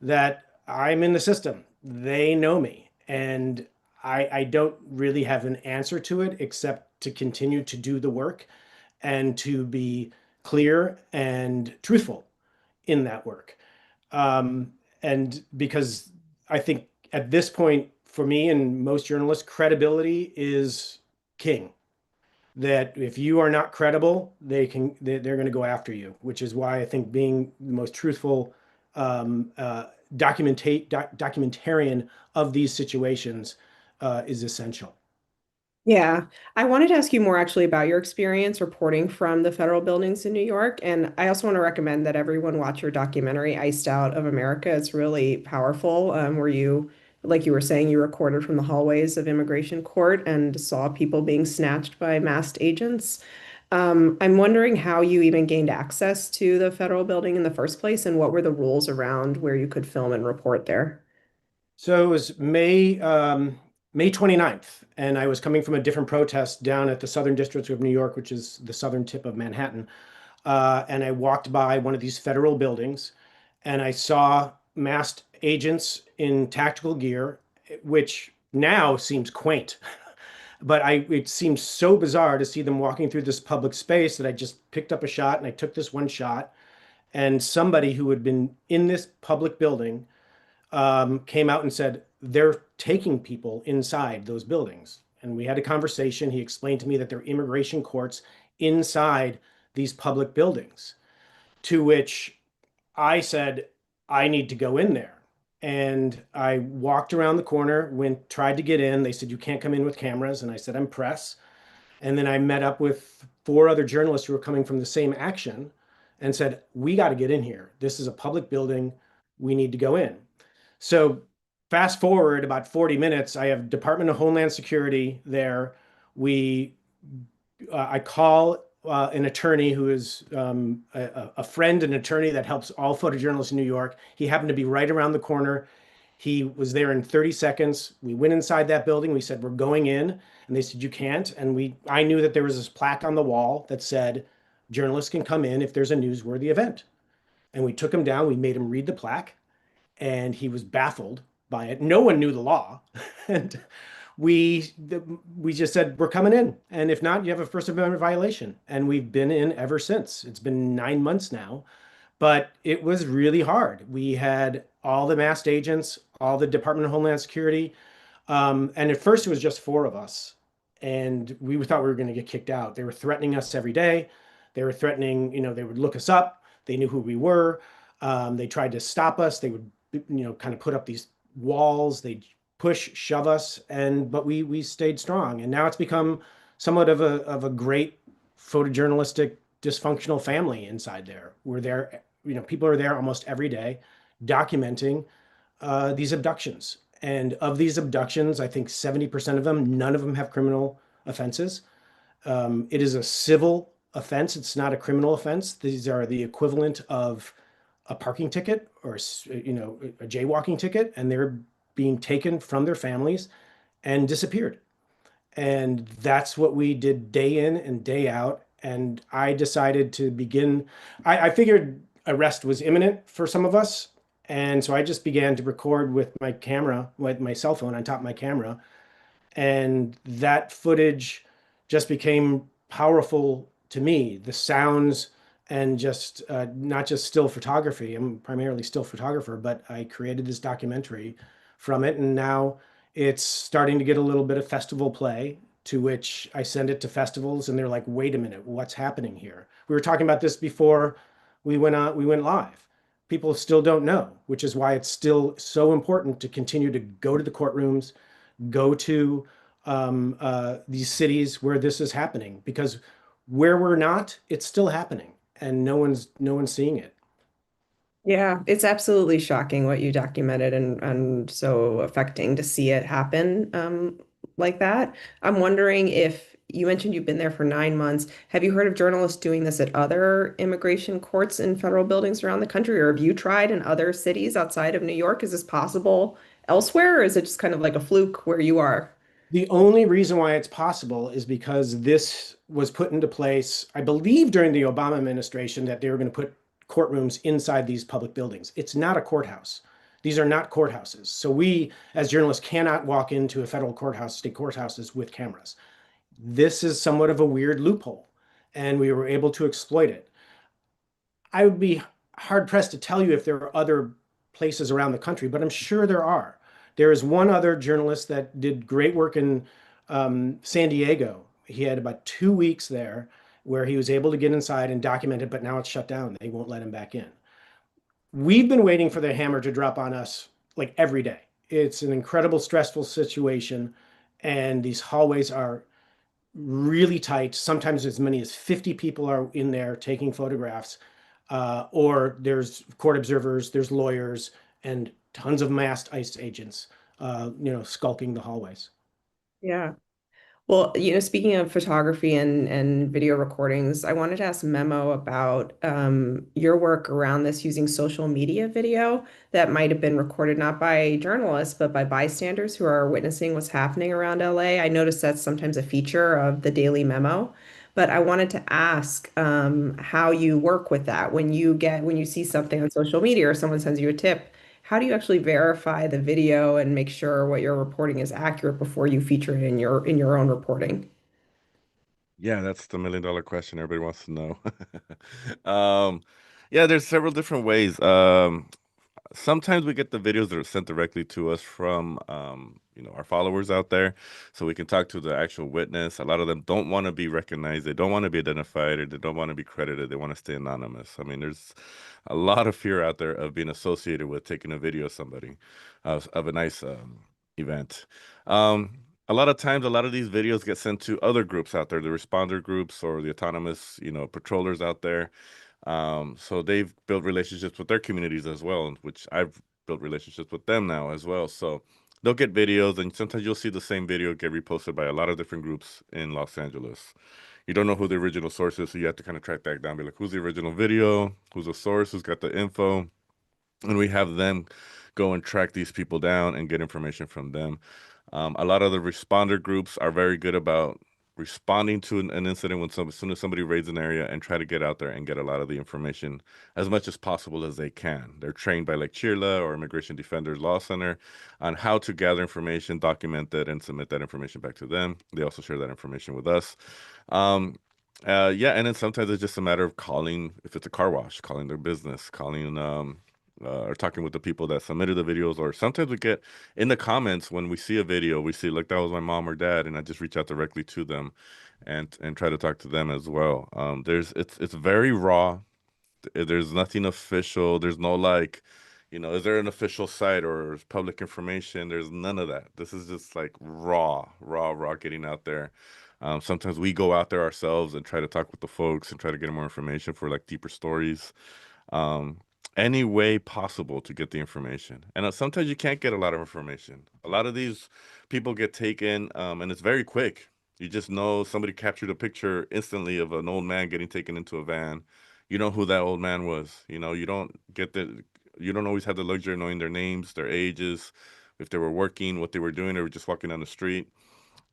that I'm in the system. They know me. And I don't really have an answer to it except to continue to do the work and to be clear and truthful in that work. Um, and because I think at this point, for me and most journalists, credibility is king. That if you are not credible, they're going to go after you, which is why I think being the most truthful documentarian of these situations is essential. Yeah, I wanted to ask you more actually about your experience reporting from the federal buildings in New York. And I also want to recommend that everyone watch your documentary, Iced Out of America. It's really powerful, where you, like you were saying, you recorded from the hallways of immigration court and saw people being snatched by masked agents. I'm wondering how you even gained access to the federal building in the first place and what were the rules around where you could film and report there? So it was May 29th, and I was coming from a different protest down at the Southern District of New York, which is the southern tip of Manhattan. And I walked by one of these federal buildings, and I saw masked agents in tactical gear, which now seems quaint. But it seems so bizarre to see them walking through this public space that I just picked up a shot and I took this one shot. And somebody who had been in this public building came out and said, they're taking people inside those buildings. And we had a conversation. He explained to me that there are immigration courts inside these public buildings, to which I said, I need to go in there. And I walked around the corner, tried to get in. They said, you can't come in with cameras. And I said, I'm press. And then I met up with four other journalists who were coming from the same action. and said, we got to get in here. This is a public building. We need to go in. So fast forward about 40 minutes, I have Department of Homeland Security there. I call an attorney who is a friend, an attorney that helps all photojournalists in New York. He happened to be right around the corner. He was there in 30 seconds. We went inside that building. We said, we're going in. And they said, you can't. And I knew that there was this plaque on the wall that said, journalists can come in if there's a newsworthy event. And we took him down. We made him read the plaque, and he was baffled by it. No one knew the law. And we just said, we're coming in. And if not, you have a First Amendment violation. And we've been in ever since. It's been 9 months now. But it was really hard. We had all the masked agents, all the Department of Homeland Security. And at first, it was just 4 of us. And we thought we were going to get kicked out. They were threatening us every day. They were threatening, they would look us up. They knew who we were. They tried to stop us. They would, kind of put up these walls. They'd push, shove us. But we stayed strong. And now it's become somewhat of a great photojournalistic dysfunctional family inside there. We're there, people are there almost every day documenting these abductions. And of these abductions, I think 70% of them, none of them have criminal offenses. It is a civil offense. It's not a criminal offense. These are the equivalent of a parking ticket or, a jaywalking ticket, and they're being taken from their families and disappeared. And that's what we did day in and day out. And I decided to begin, I figured arrest was imminent for some of us. And so I just began to record with my camera, with my cell phone on top of my camera. And that footage just became powerful to me. The sounds and just not just still photography. I'm primarily still photographer, but I created this documentary from it. And now it's starting to get a little bit of festival play, to which I send it to festivals and they're like, wait a minute, what's happening here? We were talking about this before we went live. People still don't know, which is why it's still so important to continue to go to the courtrooms, go to these cities where this is happening, because where we're not, it's still happening and no one's seeing it. Yeah, it's absolutely shocking what you documented and so affecting to see it happen like that. I'm wondering if you mentioned you've been there for 9 months. Have you heard of journalists doing this at other immigration courts in federal buildings around the country, or have you tried in other cities outside of New York? Is this possible elsewhere, or is it just kind of like a fluke where you are? The only reason why it's possible is because this was put into place, I believe, during the Obama administration, that they were going to put courtrooms inside these public buildings. It's not a courthouse. These are not courthouses. So we, as journalists, cannot walk into a federal courthouse, state courthouses with cameras. This is somewhat of a weird loophole, and we were able to exploit it. I would be hard pressed to tell you if there are other places around the country, but I'm sure there are. There is one other journalist that did great work in San Diego. He had about 2 weeks there where he was able to get inside and document it, but now it's shut down. They won't let him back in. We've been waiting for the hammer to drop on us like every day. It's an incredible, stressful situation, and these hallways are really tight. Sometimes as many as 50 people are in there taking photographs, or there's court observers, there's lawyers, and tons of masked ICE agents, skulking the hallways. Yeah. Well, speaking of photography and video recordings, I wanted to ask Memo about your work around this using social media video that might have been recorded not by journalists, but by bystanders who are witnessing what's happening around LA. I noticed that's sometimes a feature of the Daily Memo, but I wanted to ask how you work with that when you see something on social media or someone sends you a tip. How do you actually verify the video and make sure what you're reporting is accurate before you feature it in your own reporting? Yeah, that's the $1 million question everybody wants to know. um, yeah, there's several different ways. Sometimes we get the videos that are sent directly to us from our followers out there, so we can talk to the actual witness. A lot of them don't want to be recognized, they don't want to be identified, or they don't want to be credited, they want to stay anonymous. I mean, there's a lot of fear out there of being associated with taking a video of somebody, of a nice event. A lot of times, a lot of these videos get sent to other groups out there, the responder groups or the autonomous patrollers out there. So they've built relationships with their communities as well, which I've built relationships with them now as well. So they'll get videos, and sometimes you'll see the same video get reposted by a lot of different groups in Los Angeles. You don't know who the original source is, so you have to kind of track that down, be like, who's the original video, who's the source, who's got the info, and we have them go and track these people down and get information from them. A lot of the responder groups are very good about responding to an incident as soon as somebody raids an area and try to get out there and get a lot of the information as much as possible as they can. They're trained by like CHIRLA or Immigration Defenders Law Center on how to gather information, document it, and submit that information back to them. They also share that information with us. Yeah, and then sometimes it's just a matter of calling, if it's a car wash, calling their business, calling or talking with the people that submitted the videos, or sometimes we get in the comments when we see a video, we see like that was my mom or dad, and I just reach out directly to them and try to talk to them as well. It's very raw. There's nothing official. There's no like, is there an official site or public information? There's none of that. This is just like raw getting out there. Sometimes we go out there ourselves and try to talk with the folks and try to get more information for like deeper stories. Um, any way possible to get the information. And sometimes you can't get a lot of information. A lot of these people get taken, and it's very quick. You just know somebody captured a picture instantly of an old man getting taken into a van. You know who that old man was. You don't always have the luxury of knowing their names, their ages, if they were working, what they were doing, or just walking down the street.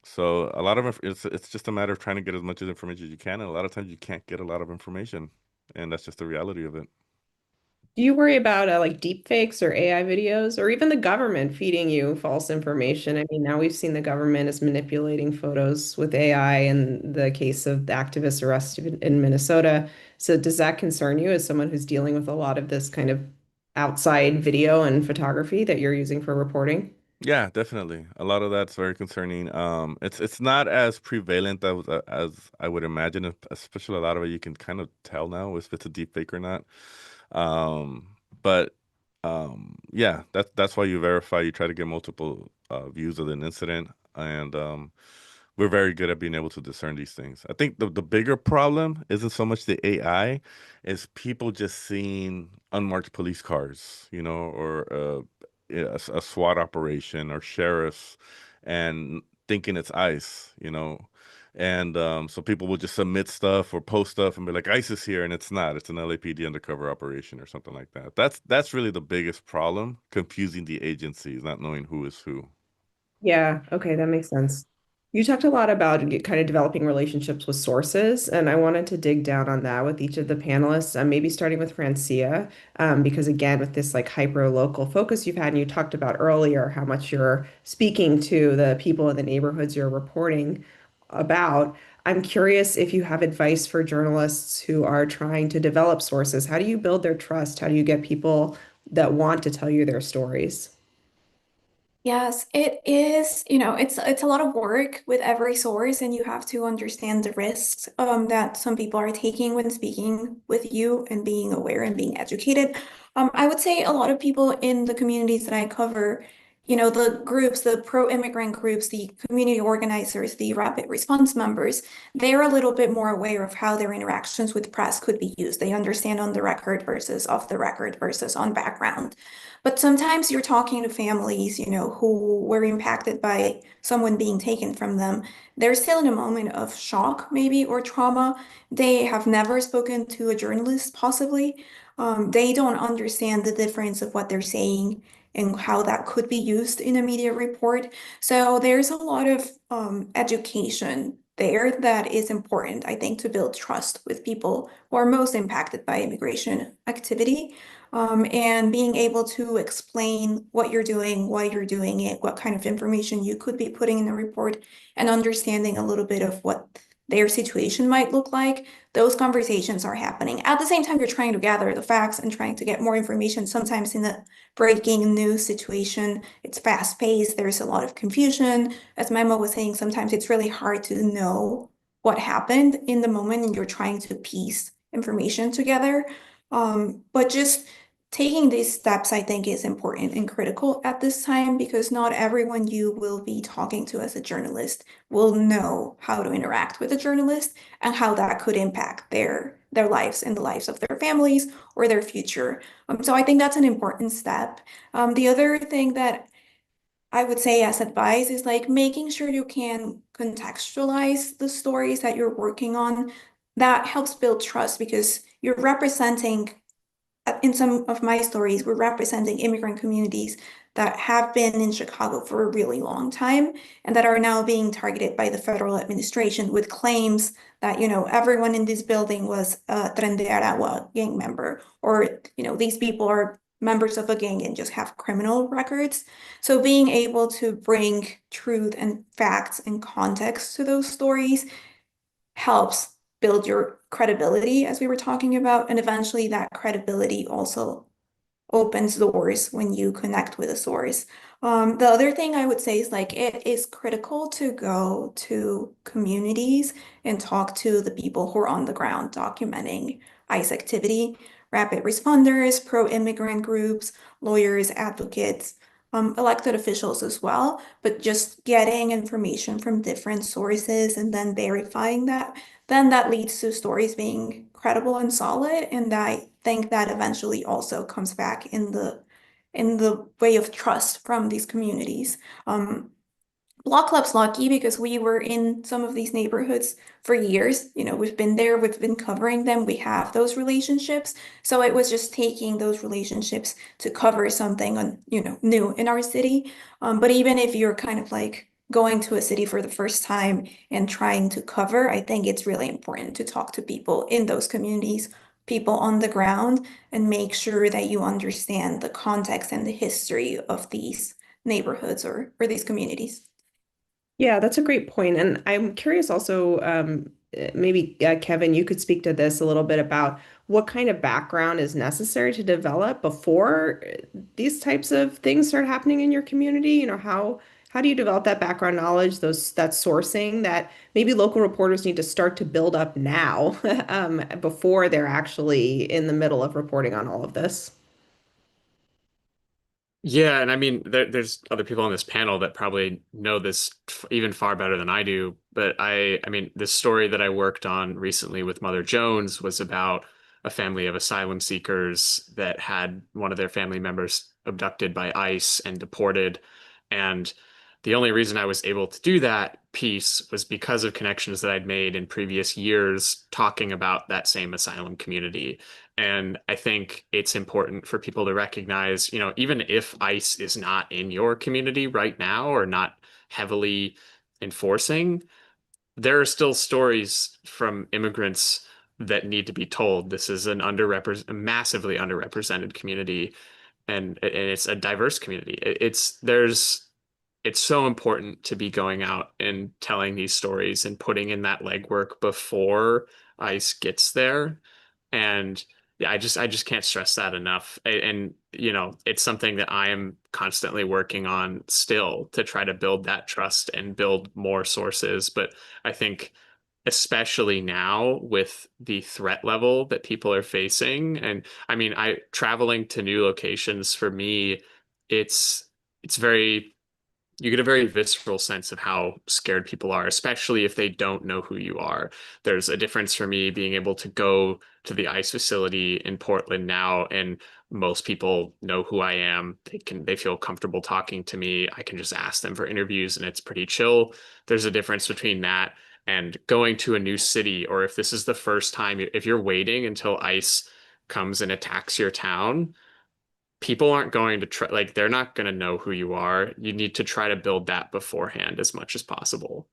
So a lot of it's just a matter of trying to get as much information as you can, and a lot of times you can't get a lot of information, and that's just the reality of it. Do you worry about like deep fakes or AI videos or even the government feeding you false information? I mean, now we've seen the government is manipulating photos with AI in the case of the activist arrested in Minnesota. So does that concern you as someone who's dealing with a lot of this kind of outside video and photography that you're using for reporting? Yeah, definitely. A lot of that's very concerning. It's not as prevalent as I would imagine, especially a lot of it you can kind of tell now if it's a deep fake or not. Um, but yeah, that's why you verify. You try to get multiple views of an incident, and we're very good at being able to discern these things. I think the bigger problem isn't so much the AI, is people just seeing unmarked police cars, or yeah, a SWAT operation or sheriffs, and thinking it's ICE, and so people will just submit stuff or post stuff and be like, ICE is here, and it's not. It's an LAPD undercover operation or something like that. That's really the biggest problem, confusing the agencies, not knowing who is who. Yeah, okay, that makes sense. You talked a lot about kind of developing relationships with sources, and I wanted to dig down on that with each of the panelists, maybe starting with Francia, because again, with this like hyper local focus you've had, and you talked about earlier how much you're speaking to the people in the neighborhoods you're reporting about. I'm curious if you have advice for journalists who are trying to develop sources. How do you build their trust? How do you get people that want to tell you their stories? Yes, it is, it's a lot of work with every source, and you have to understand the risks that some people are taking when speaking with you and being aware and being educated. I would say a lot of people in the communities that I cover, the groups, the pro-immigrant groups, the community organizers, the rapid response members, they're a little bit more aware of how their interactions with press could be used. They understand on the record versus off the record versus on background. But sometimes you're talking to families, who were impacted by someone being taken from them. They're still in a moment of shock, maybe, or trauma. They have never spoken to a journalist, possibly. They don't understand the difference of what they're saying and how that could be used in a media report. So there's a lot of education there that is important, I think, to build trust with people who are most impacted by immigration activity, and being able to explain what you're doing, why you're doing it, what kind of information you could be putting in the report, and understanding a little bit of what their situation might look like. Those conversations are happening. At the same time, you're trying to gather the facts and trying to get more information. Sometimes in the breaking news situation, it's fast paced, there's a lot of confusion. As Memo was saying, sometimes it's really hard to know what happened in the moment, and you're trying to piece information together. But just taking these steps, I think, is important and critical at this time, because not everyone you will be talking to as a journalist will know how to interact with a journalist and how that could impact their their lives and the lives of their families or their future. So I think that's an important step. The other thing that I would say as advice is like making sure you can contextualize the stories that you're working on. That helps build trust because you're representing in some of my stories, we're representing immigrant communities that have been in Chicago for a really long time and that are now being targeted by the federal administration with claims that, everyone in this building was a Tren de Aragua gang member, or, these people are members of a gang and just have criminal records. So being able to bring truth and facts and context to those stories helps build your credibility, as we were talking about, and eventually that credibility also opens doors when you connect with a source. The other thing I would say is like it is critical to go to communities and talk to the people who are on the ground documenting ICE activity, rapid responders, pro-immigrant groups, lawyers, advocates, elected officials as well, but just getting information from different sources and then verifying that, then that leads to stories being credible and solid. And I think that eventually also comes back in the way of trust from these communities. Block Club's lucky because we were in some of these neighborhoods for years. We've been there, we've been covering them, we have those relationships. So it was just taking those relationships to cover something new in our city. But even if you're kind of like going to a city for the first time and trying to cover, I think it's really important to talk to people in those communities, people on the ground, and make sure that you understand the context and the history of these neighborhoods or these communities. Yeah, that's a great point. And I'm curious also, maybe Kevin, you could speak to this a little bit about what kind of background is necessary to develop before these types of things start happening in your community. How do you develop that background knowledge, that sourcing that maybe local reporters need to start to build up now, before they're actually in the middle of reporting on all of this? Yeah, and I mean, there's other people on this panel that probably know this even far better than I do. But I mean, this story that I worked on recently with Mother Jones was about a family of asylum seekers that had one of their family members abducted by ICE and deported. And the only reason I was able to do that piece was because of connections that I'd made in previous years talking about that same asylum community. And I think it's important for people to recognize, even if ICE is not in your community right now or not heavily enforcing, there are still stories from immigrants that need to be told. This is massively underrepresented community, and it's a diverse community. It's so important to be going out and telling these stories and putting in that legwork before ICE gets there. And yeah, I just can't stress that enough. And it's something that I am constantly working on still to try to build that trust and build more sources. But I think especially now with the threat level that people are facing, and I mean, I traveling to new locations for me, it's it's very you get a very visceral sense of how scared people are, especially if they don't know who you are. There's a difference for me being able to go to the ICE facility in Portland now, and most people know who I am. They feel comfortable talking to me. I can just ask them for interviews and it's pretty chill. There's a difference between that and going to a new city, or if this is the first time, if you're waiting until ICE comes and attacks your town, people aren't going to try, like, they're not going to know who you are. You need to try to build that beforehand as much as possible.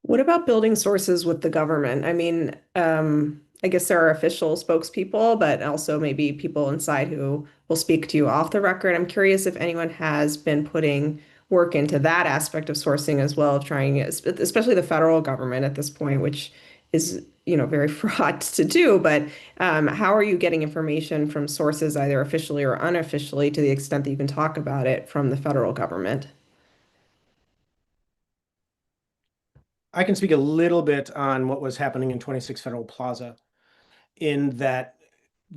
What about building sources with the government? I mean, I guess there are official spokespeople, but also maybe people inside who will speak to you off the record. I'm curious if anyone has been putting work into that aspect of sourcing as well, of trying, especially the federal government at this point, which is, very fraught to do. But how are you getting information from sources, either officially or unofficially, to the extent that you can talk about it from the federal government? I can speak a little bit on what was happening in 26 Federal Plaza, in that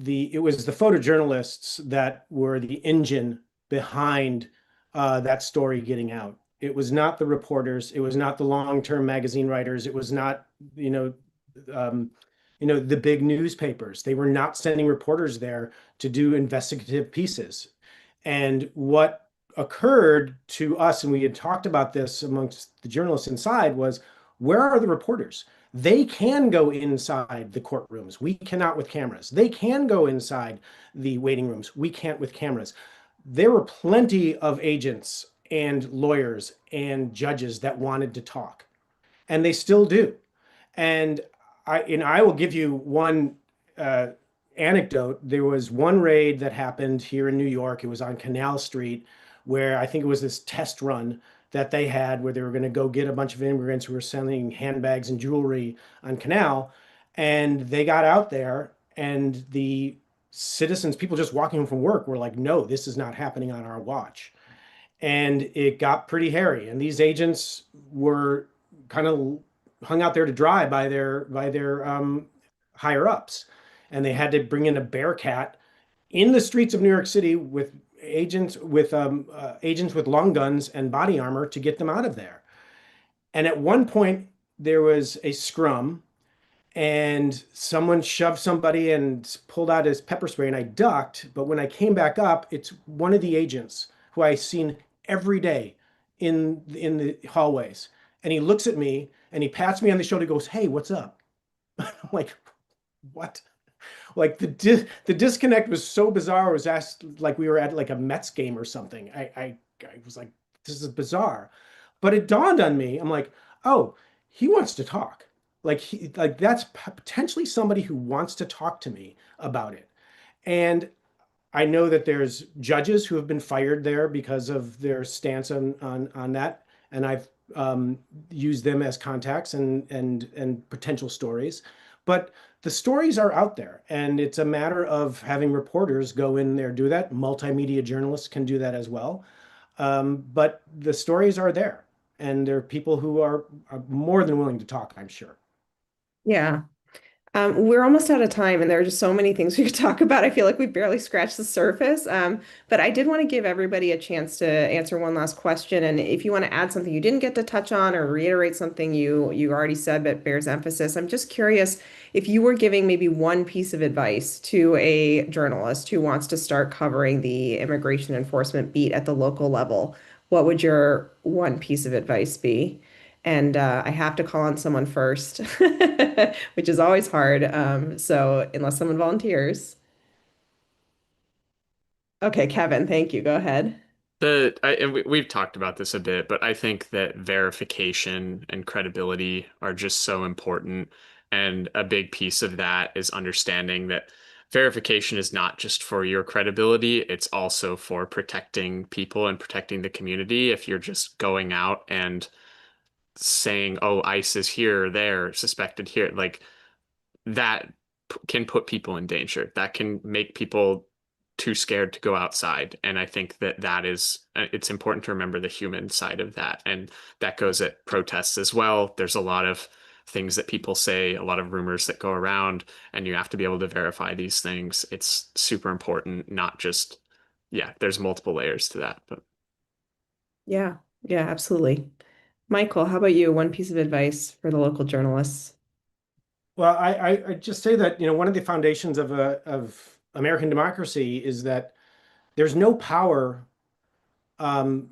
it was the photojournalists that were the engine behind that story getting out. It was not the reporters. It was not the long-term magazine writers. It was not, the big newspapers. They were not sending reporters there to do investigative pieces. And what occurred to us, and we had talked about this amongst the journalists inside, was where are the reporters? They can go inside the courtrooms. We cannot with cameras. They can go inside the waiting rooms. We can't with cameras. There were plenty of agents and lawyers and judges that wanted to talk, and they still do. And I will give you one anecdote. There was one raid that happened here in New York. It was on Canal Street, where I think it was this test run that they had where they were going to go get a bunch of immigrants who were selling handbags and jewelry on Canal. And they got out there, and the citizens, people just walking home from work, were like, no, this is not happening on our watch. And it got pretty hairy. And these agents were kind of hung out there to dry by their higher ups, and they had to bring in a bearcat in the streets of New York City with agents with long guns and body armor to get them out of there. And at one point, there was a scrum, and someone shoved somebody and pulled out his pepper spray, and I ducked. But when I came back up, it's one of the agents who I've seen every day in the hallways. And he looks at me and he pats me on the shoulder, goes, "Hey, what's up?" I'm like, what? Like the disconnect was so bizarre. It was asked like we were at like a Mets game or something. I was like, this is bizarre. But it dawned on me. I'm like, oh, he wants to talk. Like that's potentially somebody who wants to talk to me about it. And I know that there's judges who have been fired there because of their stance on that, and I've used them as contacts and potential stories. But the stories are out there, and it's a matter of having reporters go in there, do that. Multimedia journalists can do that as well. But the stories are there, and there are people who are more than willing to talk, I'm sure. Yeah. We're almost out of time, and there are just so many things we could talk about. I feel like we barely scratched the surface. But I did want to give everybody a chance to answer one last question. And if you want to add something you didn't get to touch on or reiterate something you already said but bears emphasis, I'm just curious if you were giving maybe one piece of advice to a journalist who wants to start covering the immigration enforcement beat at the local level, what would your one piece of advice be? And I have to call on someone first, which is always hard. So unless someone volunteers. Okay, Kevin, thank you. Go ahead. And we've talked about this a bit, but I think that verification and credibility are just so important. And a big piece of that is understanding that verification is not just for your credibility, it's also for protecting people and protecting the community. If you're just going out and saying, oh, ICE is here or there, suspected here, like that can put people in danger. That can make people too scared to go outside. And I think that it's important to remember the human side of that. And that goes at protests as well. There's a lot of things that people say, a lot of rumors that go around, and you have to be able to verify these things. It's super important, not just, yeah, there's multiple layers to that. But Yeah, yeah, absolutely. Michael, how about you? One piece of advice for the local journalists. Well, I just say that, one of the foundations of American democracy is that there's no power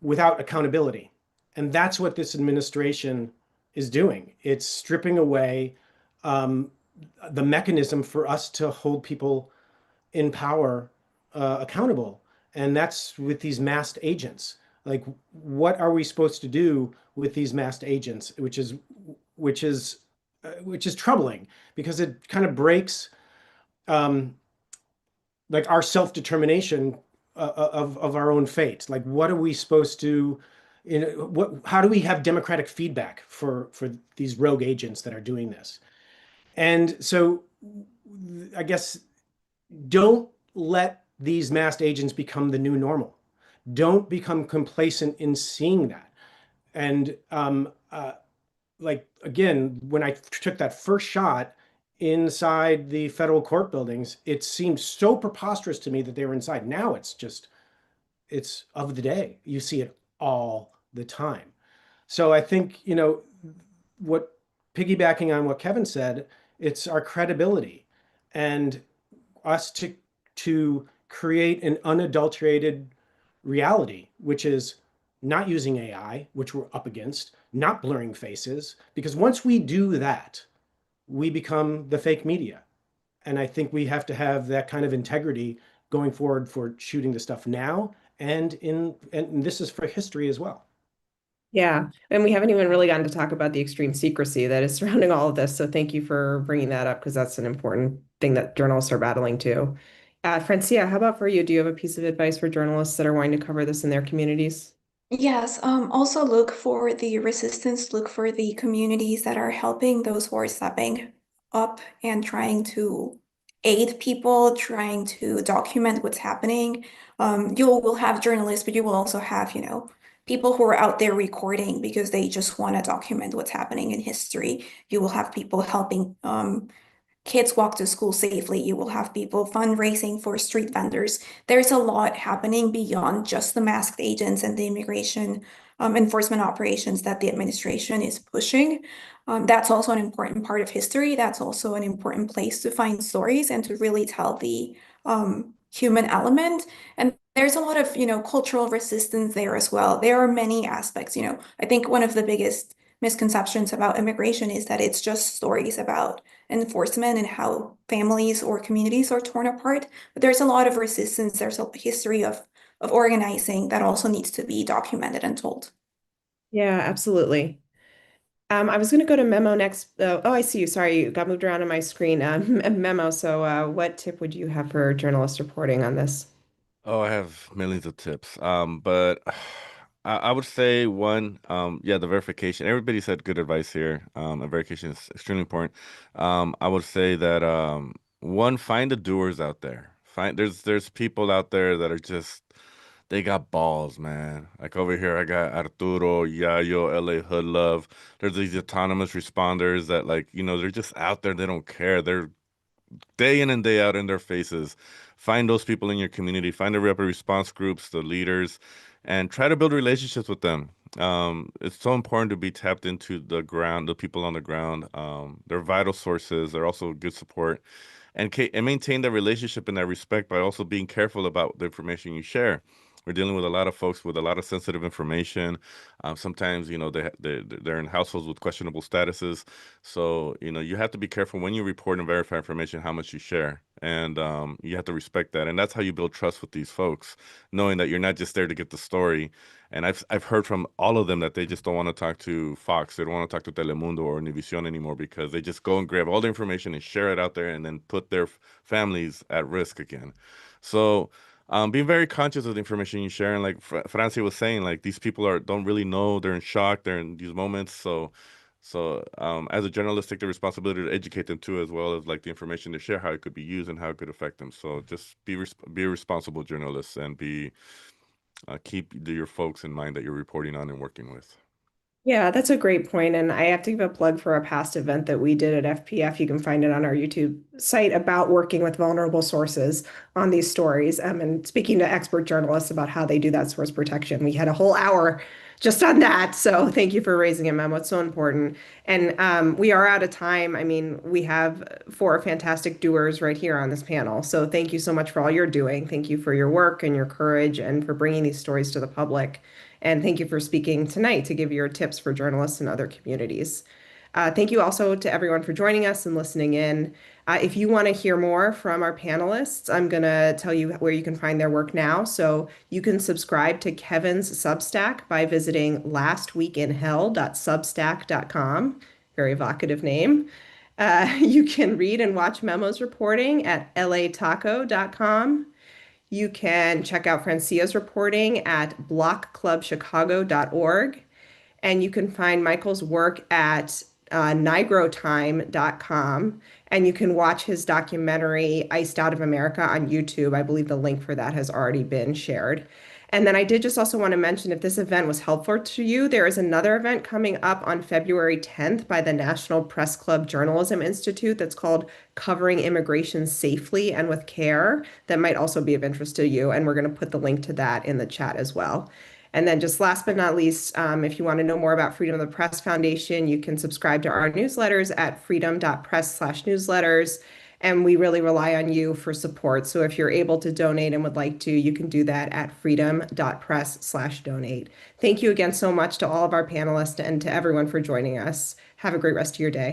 without accountability. And that's what this administration is doing. It's stripping away the mechanism for us to hold people in power accountable. And that's with these masked agents. Like, what are we supposed to do with these masked agents, which is troubling because it kind of breaks like our self-determination of our own fate. Like, what are we supposed to, how do we have democratic feedback for these rogue agents that are doing this? And so I guess don't let these masked agents become the new normal. Don't become complacent in seeing that. And like, again, when I took that first shot inside the federal court buildings, it seemed so preposterous to me that they were inside. Now it's of the day. You see it all the time. So I think, what piggybacking on what Kevin said, It's our credibility and us to create an unadulterated reality, which is not using AI, which we're up against, not blurring faces, because once we do that, we become the fake media. And I think we have to have that kind of integrity going forward for shooting the stuff now and this is for history as well. Yeah, and we haven't even really gotten to talk about the extreme secrecy that is surrounding all of this. So thank you for bringing that up because that's an important thing that journalists are battling too. Francia, how about for you? Do you have a piece of advice for journalists that are wanting to cover this in their communities? Yes, also look for the resistance, look for the communities that are helping those who are stepping up and trying to aid people, trying to document what's happening. You will have journalists, but you will also have, people who are out there recording because they just want to document what's happening in history. You will have people helping kids walk to school safely. You will have people fundraising for street vendors. There's a lot happening beyond just the masked agents and the immigration enforcement operations that the administration is pushing. That's also an important part of history. That's also an important place to find stories and to really tell the human element. And there's a lot of, cultural resistance there as well. There are many aspects, I think one of the biggest misconceptions about immigration is that it's just stories about enforcement and how families or communities are torn apart. But there's a lot of resistance. There's a history of organizing that also needs to be documented and told. Yeah, absolutely. I was going to go to Memo next. Oh, I see you. Sorry, you got moved around on my screen. Memo. So, what tip would you have for journalist reporting on this? Oh, I have millions of tips. But I would say one, yeah, the verification. Everybody said good advice here. And verification is extremely important. I would say that one, find the doers out there. There's people out there that are just they got balls, man. Like over here, I got Arturo, Yayo, LA Hood Love. There's these autonomous responders that they're just out there. They don't care. They're day in and day out in their faces. Find those people in your community, find the rapid response groups, the leaders, and try to build relationships with them. It's so important to be tapped into the ground, the people on the ground. They're vital sources. They're also good support, and maintain that relationship and that respect by also being careful about the information you share. We're dealing with a lot of folks with a lot of sensitive information. Sometimes, they're in households with questionable statuses. So, you have to be careful when you report and verify information, how much you share. And you have to respect that. And that's how you build trust with these folks, knowing that you're not just there to get the story. And I've heard from all of them that they just don't want to talk to Fox. They don't want to talk to Telemundo or Univision anymore because they just go and grab all the information and share it out there and then put their families at risk again. So, being very conscious of the information you share, and like Francia was saying, like these people don't really know, they're in shock, they're in these moments. So, as a journalist, take the responsibility to educate them too, as well as like the information to share, how it could be used and how it could affect them. So just be a responsible journalist and keep your folks in mind that you're reporting on and working with. Yeah, that's a great point. And I have to give a plug for a past event that we did at FPF. You can find it on our YouTube site about working with vulnerable sources on these stories, and speaking to expert journalists about how they do that source protection. We had a whole hour just on that. So thank you for raising it, Memo. It's so important. And we are out of time. I mean, we have four fantastic doers right here on this panel. So thank you so much for all you're doing. Thank you for your work and your courage and for bringing these stories to the public. And thank you for speaking tonight to give your tips for journalists and other communities. Thank you also to everyone for joining us and listening in. If you want to hear more from our panelists, I'm going to tell you where you can find their work now. So you can subscribe to Kevin's Substack by visiting lastweekinhell.substack.com. Very evocative name. You can read and watch Memo's reporting at lataco.com. You can check out Francia's reporting at blockclubchicago.org. And you can find Michael's work at nigrotime.com. And you can watch his documentary, Iced Out of America, on YouTube. I believe the link for that has already been shared. And then I did just also want to mention if this event was helpful to you, there is another event coming up on February 10th by the National Press Club Journalism Institute that's called Covering Immigration Safely and with Care that might also be of interest to you. And we're going to put the link to that in the chat as well. And then just last but not least, if you want to know more about Freedom of the Press Foundation, you can subscribe to our newsletters at freedom.press/newsletters. And we really rely on you for support. So if you're able to donate and would like to, you can do that at freedom.press/donate. Thank you again so much to all of our panelists and to everyone for joining us. Have a great rest of your day.